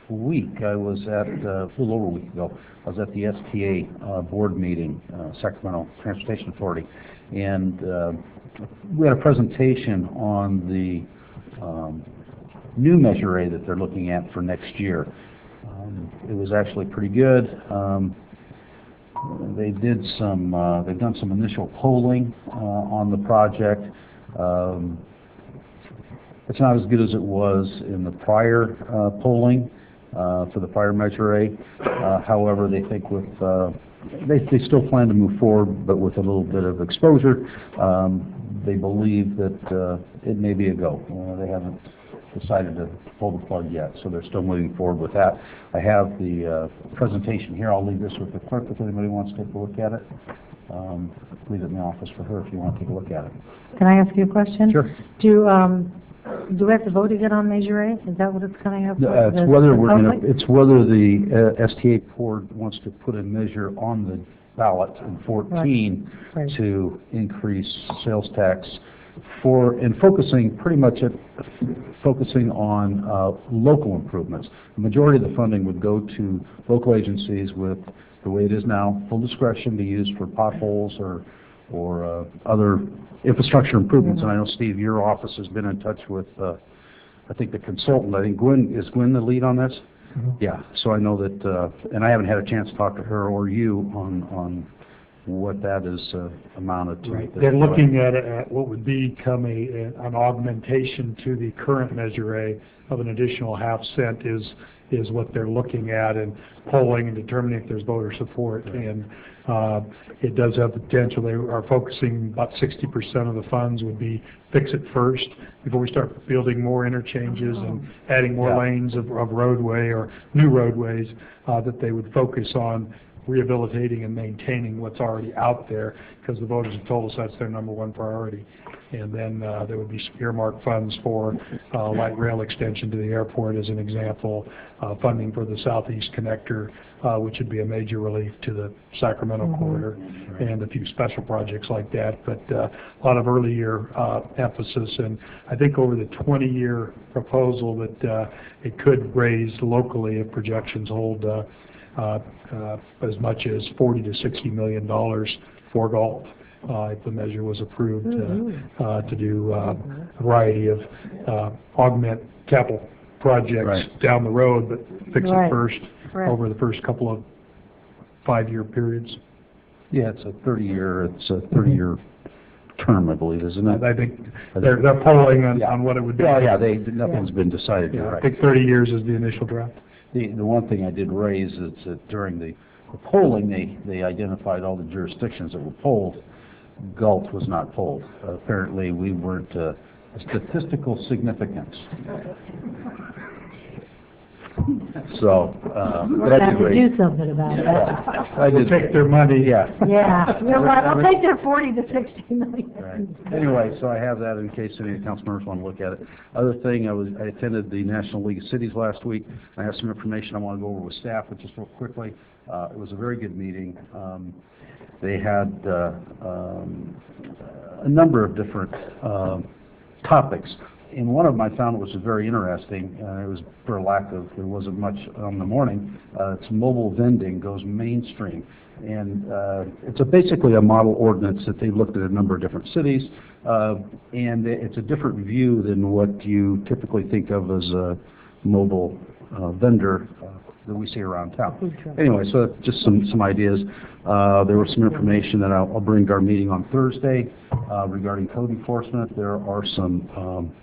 week, I was at, a little over a week ago, I was at the STA board meeting, Sacramento Transportation Authority, and we had a presentation on the new Measure A that they're looking at for next year. It was actually pretty good. They've done some initial polling on the project. It's not as good as it was in the prior polling for the fire measure A. However, they think with they still plan to move forward, but with a little bit of exposure. They believe that it may be a go. They haven't decided to pull the plug yet, so they're still moving forward with that. I have the presentation here. I'll leave this with the clerk if anybody wants to take a look at it. Leave it in the office for her if you want to take a look at it. Can I ask you a question? Sure. Do we have to vote again on Measure A? Is that what it's coming up with? It's whether the STA board wants to put a measure on the ballot in 14 Right. to increase sales tax and focusing pretty much focusing on local improvements. The majority of the funding would go to local agencies with, the way it is now, full discretion to use for potholes or other infrastructure improvements. And I know, Steve, your office has been in touch with, I think, the consultant. I think is Gwen the lead on this? Yeah, so I know that, and I haven't had a chance to talk to her or you on what that is amounted to. Right. They're looking at what would become an augmentation to the current Measure A of an additional half-cent is what they're looking at, and polling and determining if there's voter support. Right. And it does have the potential. They are focusing about 60% of the funds would be fix it first before we start building more interchanges and adding more lanes of roadway or new roadways, that they would focus on rehabilitating and maintaining what's already out there, because the voters have told us that's their #1 priority. And then there would be some earmarked funds for light rail extension to the airport, as an example, funding for the Southeast Connector, which would be a major relief to the Sacramento corridor, and a few special projects like that. But a lot of early year emphasis, and I think over the 20-year proposal that it could raise locally, if projections hold, as much as $40 to $60 million for Galt, if the measure was approved, to do a variety of augment capital projects down the road, but fix it first over the first couple of 5-year periods. Yeah, it's a 30-year term, I believe, isn't it? I think they're polling on what it would be. Oh, yeah, nothing's been decided yet. I think 30 years is the initial draft. The one thing I did raise is that during the polling, they identified all the jurisdictions that were polled. Galt was not polled. Apparently, we weren't a statistical significance. So, we're going to have to do something about that. I did take their money. Yeah. Yeah. I'll take their 40 to 60 million. Right. Anyway, so I have that in case any council members want to look at it. Other thing, I attended the National League of Cities last week. I have some information I want to go over with staff, but just real quickly. It was a very good meeting. They had a number of different topics. And one of them I found was very interesting. It was for lack of, there wasn't much on the morning. It's mobile vending goes mainstream. And it's basically a model ordinance that they looked at a number of different cities. And it's a different view than what you typically think of as a mobile vendor that we see around town. Anyway, so just some ideas. There was some information that I'll bring to our meeting on Thursday regarding code enforcement. There are some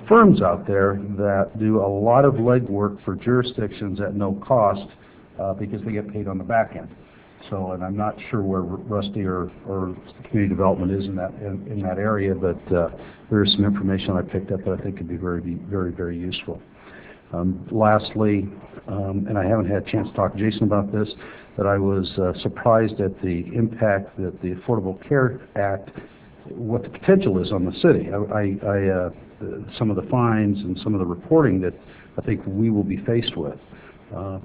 firms out there that do a lot of legwork for jurisdictions at no cost because they get paid on the back end. So, and I'm not sure where Rusty or community development is in that area, but there is some information I picked up that I think could be very useful. Lastly, and I haven't had a chance to talk to Jason about this, but I was surprised at the impact that the Affordable Care Act, what the potential is on the city. Some of the fines and some of the reporting that I think we will be faced with,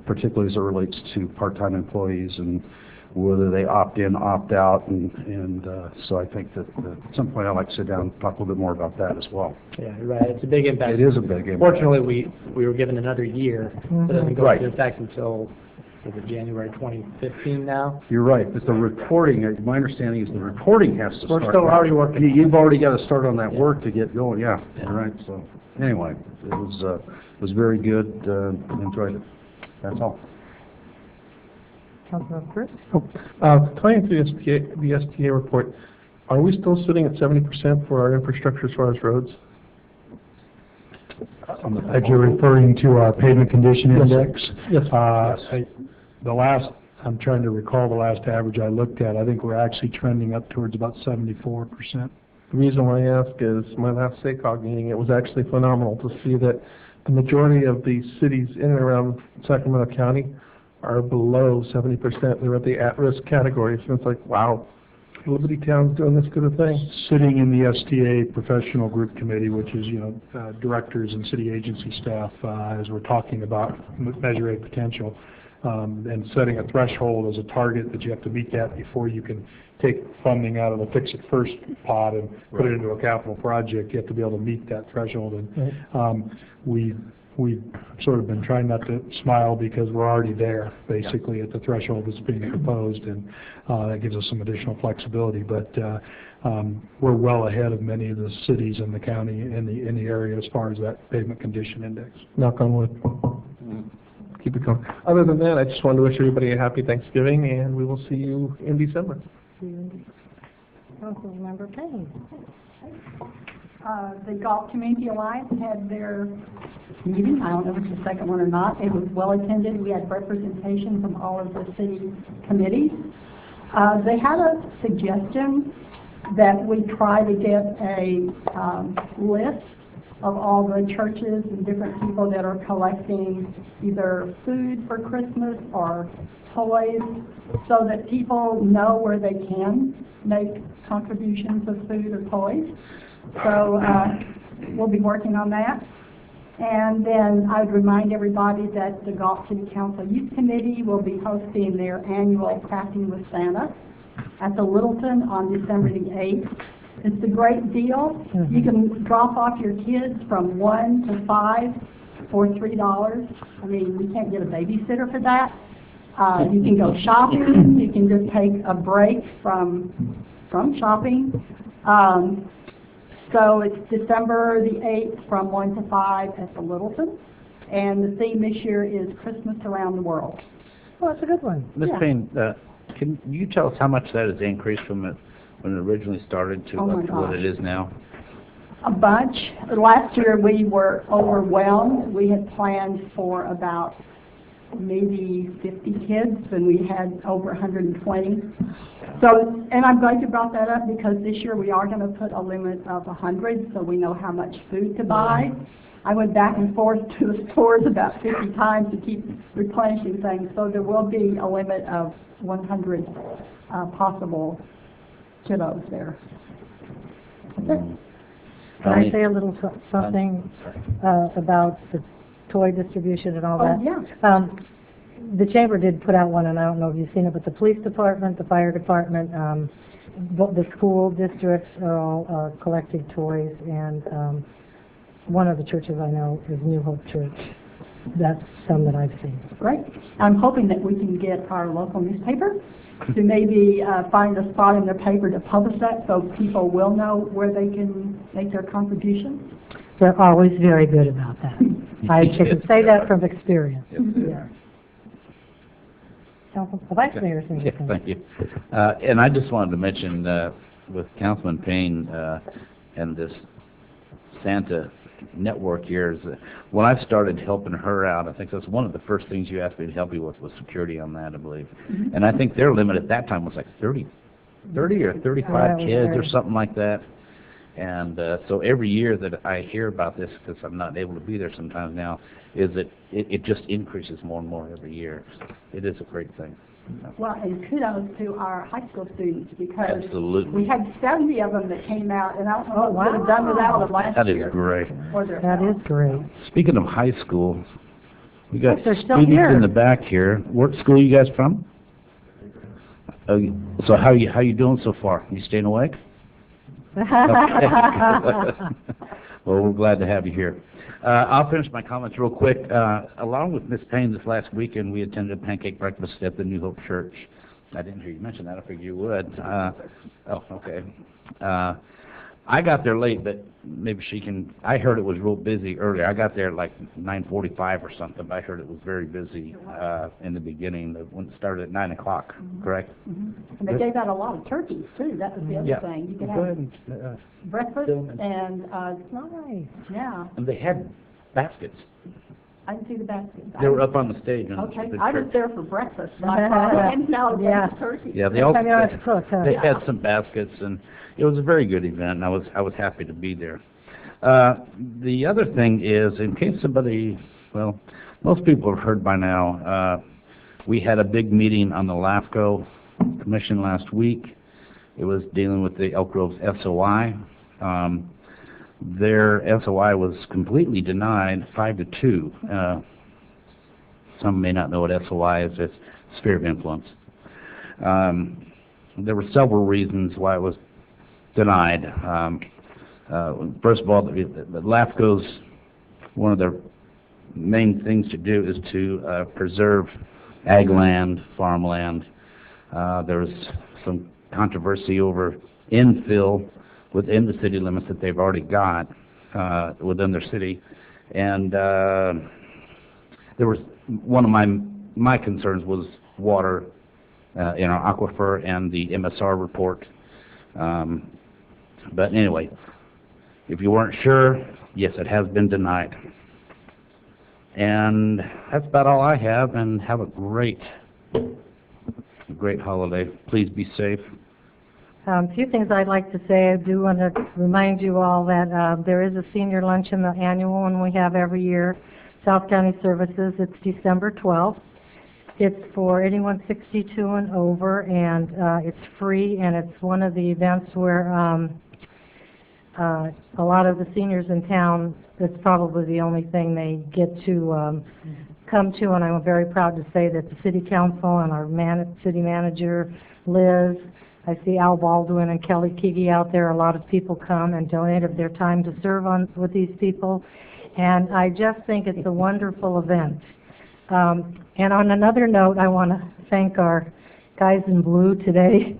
particularly as it relates to part-time employees and whether they opt in, opt out, and so I think that at some point I'd like to sit down and talk a little bit more about that as well. Yeah, you're right. It's a big impact. It is a big impact. Fortunately, we were given another year. It doesn't go into effect until is it January 2015 now? You're right, but the reporting, my understanding is the reporting has to start. We're still already working. You've already got to start on that work to get going, yeah, right, so, anyway, it was very good, enjoyed it, that's all. Councilman Chris? Tying to the STA report, are we still sitting at 70% for our infrastructure as far as roads? If you're referring to our pavement condition index? Yes. I'm trying to recall the last average I looked at. I think we're actually trending up towards about 74%. The reason why I ask is my last SACOG meeting, it was actually phenomenal to see that the majority of the cities in and around Sacramento County are below 70%. They're at the at-risk category. So it's like, wow, Liberty Town's doing this good a thing. Sitting in the STA Professional Group Committee, which is, directors and city agency staff, as we're talking about Measure A potential, and setting a threshold as a target that you have to meet that before you can take funding out of the Fix It First pot and put it into a capital project. You have to be able to meet that threshold. And we've sort of been trying not to smile because we're already there, basically, at the threshold that's being proposed, and that gives us some additional flexibility. But we're well ahead of many of the cities in the county, in the area, as far as that pavement condition index. Knock on wood. Keep it going. Other than that, I just wanted to wish everybody a happy Thanksgiving, and we will see you in December. Councilmember Payne. The Galt Community Alliance had their meeting. I don't know if it's the second one or not. It was well attended. We had representation from all of the city committees. They had a suggestion that we try to get a list of all the churches and different people that are collecting either food for Christmas or toys, so that people know where they can make contributions of food or toys. So we'll be working on that. And then I would remind everybody that the Galt City Council Youth Committee will be hosting their annual Crafting with Santa at the Littleton on December the 8th. It's a great deal. You can drop off your kids from 1 to 5 for $3. I mean, we can't get a babysitter for that. You can go shopping. You can just take a break from shopping. So it's December the 8th from 1 to 5 at the Littleton. And the theme this year is Christmas Around the World. Well, that's a good one. Ms. Payne, can you tell us how much that has increased from it when it originally started to what it is now? A bunch. Last year we were overwhelmed. We had planned for about maybe 50 kids, and we had over 120. So, and I'm glad you brought that up, because this year we are going to put a limit of 100, so we know how much food to buy. I went back and forth to the stores about 50 times to keep replenishing things, so there will be a limit of 100 possible kiddos there. Can I say a little something about the toy distribution and all that? Yeah. The chamber did put out one, and I don't know if you've seen it, but the police department, the fire department, the school districts are all collecting toys, and one of the churches I know is New Hope Church. That's some that I've seen. Great. I'm hoping that we can get our local newspaper to maybe find a spot in their paper to publish that, so people will know where they can make their contributions. They're always very good about that. I can say that from experience. Yeah. Vice Mayor Singleton. Thank you. And I just wanted to mention with Councilman Payne and this Santa network here, is when I started helping her out, I think that's one of the first things you asked me to help you with was security on that, I believe. And I think their limit at that time was like 30 or 35 kids or something like that. And so every year that I hear about this, because I'm not able to be there sometimes now, is that it just increases more and more every year. It is a great thing. Well, and kudos to our high school students, because Absolutely. we had 70 of them that came out, and I don't know what we would have done without them last That year. is great. That is great. Speaking of high school, we got They're still students here. in the back here. What school are you guys from? So how you doing so far? You staying awake? Okay. Well, we're glad to have you here. I'll finish my comments real quick. Along with Miss Payne this last weekend, we attended a pancake breakfast at the New Hope Church. I didn't hear you mention that. I figured you would. Oh, okay. I got there late, but maybe she can, I heard it was real busy earlier. I got there at like 9:45 or something, but I heard it was very busy in the beginning, when it started at 9 o'clock, correct? And they gave out a lot of turkeys, too. That was the other thing. You could have breakfast and, Nice. yeah. And they had baskets. I didn't see the baskets. They were up on the stage. Okay, I was there for breakfast, but I didn't know Yeah. there was turkey. Yeah, they also, they Yeah. had some baskets, and it was a very good event, and I was happy to be there. The other thing is, in case somebody, well, most people have heard by now, we had a big meeting on the LAFCO Commission last week. It was dealing with the Elk Grove SOI. Their SOI was completely denied, 5-2. Some may not know what SOI is. It's sphere of influence. There were several reasons why it was denied. First of all, the LAFCO's, one of their main things to do is to preserve ag land, farmland. There was some controversy over infill within the city limits that they've already got within their city. And there was, one of my concerns was water in our aquifer and the MSR report. But anyway, if you weren't sure, yes, it has been denied. And that's about all I have, and have a great holiday. Please be safe. A few things I'd like to say. I do want to remind you all that there is a senior luncheon, the annual one we have every year, South County Services. It's December 12th. It's for anyone 62 and over, and it's free, and it's one of the events where a lot of the seniors in town, that's probably the only thing they get to come to, and I'm very proud to say that the city council and our city manager, Liz, I see Al Baldwin and Kelly Keegi out there. A lot of people come and donate of their time to serve with these people, and I just think it's a wonderful event. And on another note, I want to thank our guys in blue today.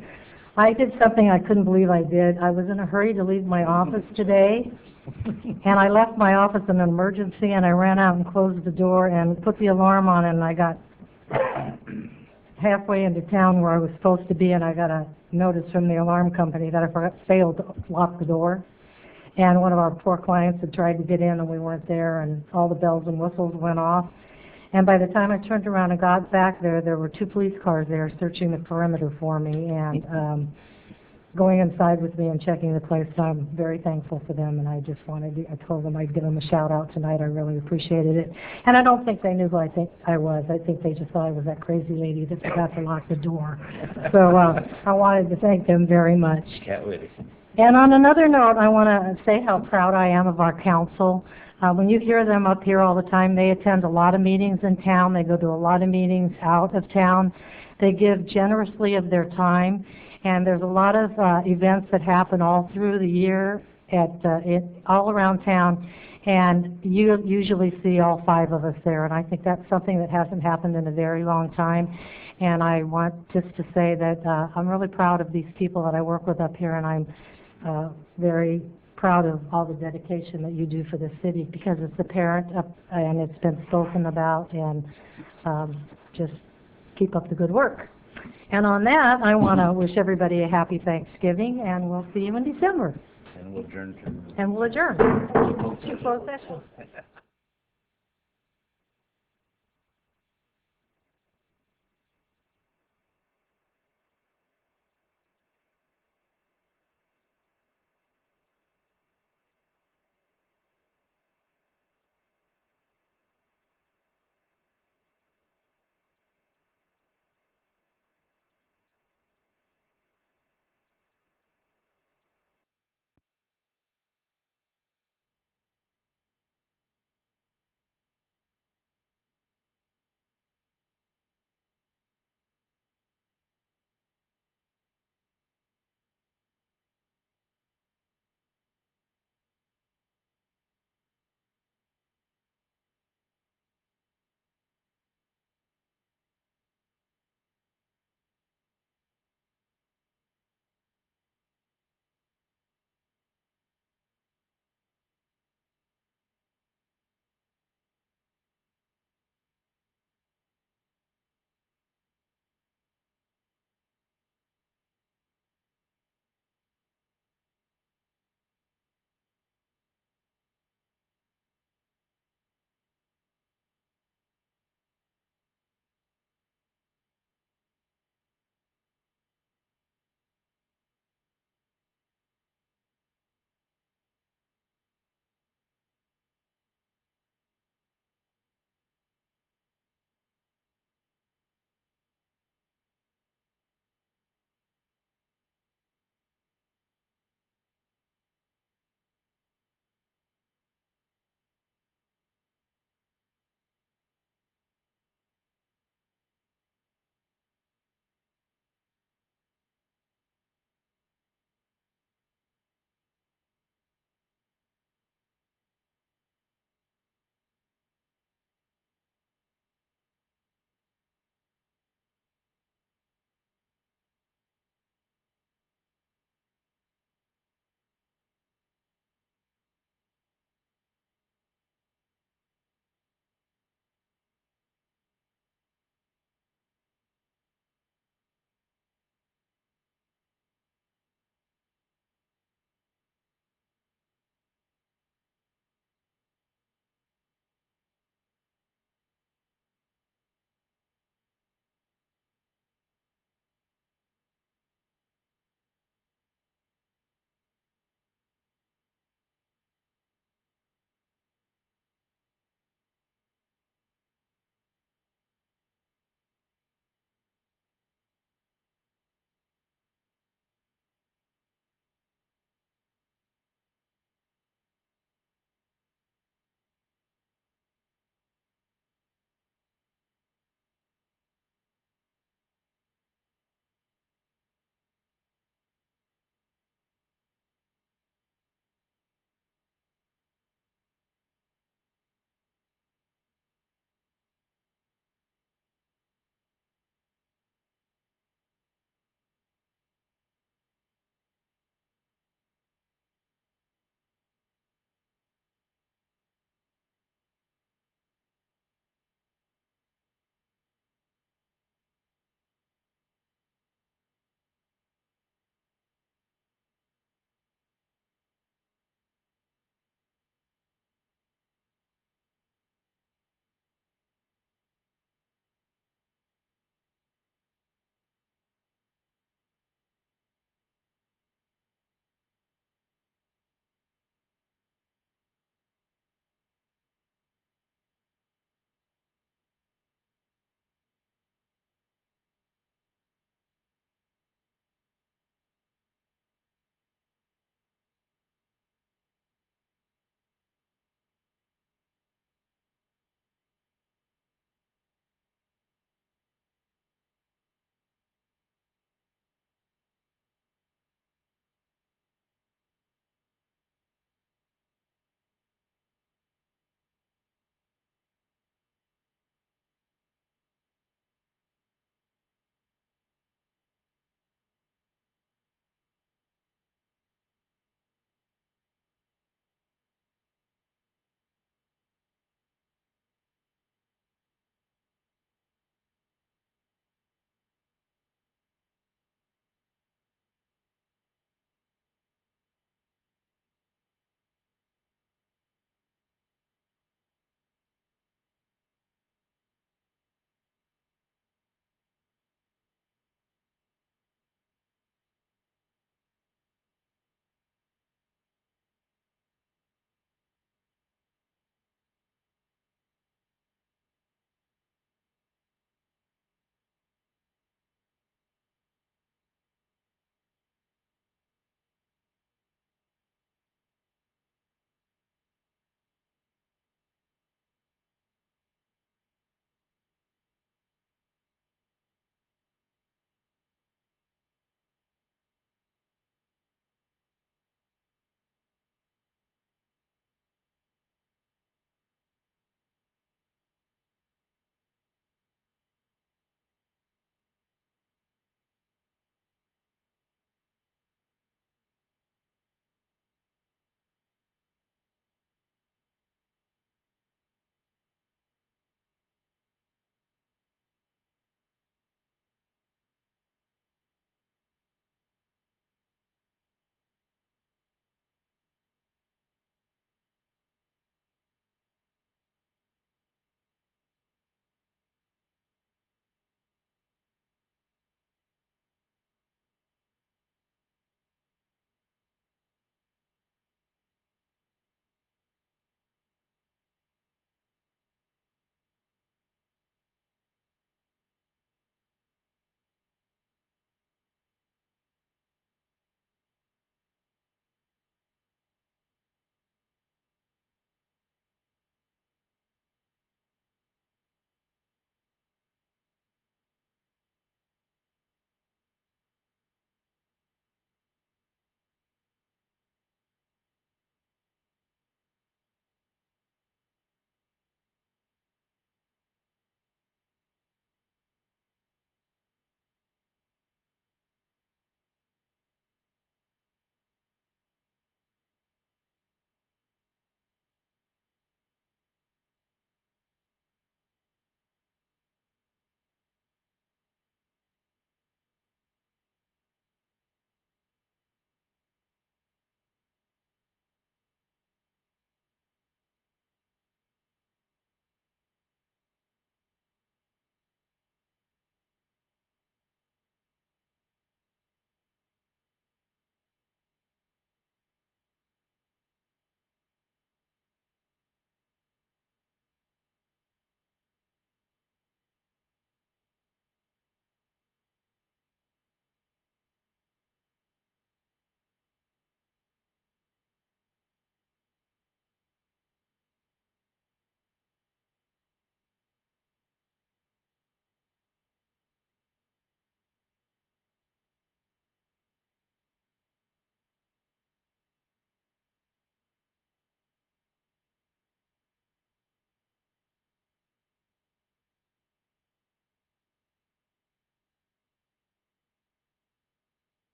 I did something I couldn't believe I did. I was in a hurry to leave my office today, and I left my office in an emergency, and I ran out and closed the door and put the alarm on, and I got halfway into town where I was supposed to be, and I got a notice from the alarm company that I failed to lock the door. And one of our poor clients had tried to get in, and we weren't there, and all the bells and whistles went off. And by the time I turned around and got back there, there were 2 police cars there searching the perimeter for me and going inside with me and checking the place. So I'm very thankful for them, and I just wanted I told them I'd give them a shout out tonight. I really appreciated it. And I don't think they knew who I think I was. I think they just thought I was that crazy lady that forgot to lock the door. So I wanted to thank them very much. Cat lady. And on another note, I want to say how proud I am of our council. When you hear them up here all the time, they attend a lot of meetings in town. They go to a lot of meetings out of town. They give generously of their time. And there's a lot of events that happen all through the year all around town. And you usually see all 5 of us there. And I think that's something that hasn't happened in a very long time. And I want just to say that I'm really proud of these people that I work with up here, and I'm very proud of all the dedication that you do for the city, because it's apparent and it's been spoken about, and just keep up the good work. And on that, I want to wish everybody a happy Thanksgiving, and we'll see you in December. And we'll adjourn. And we'll adjourn to closed session.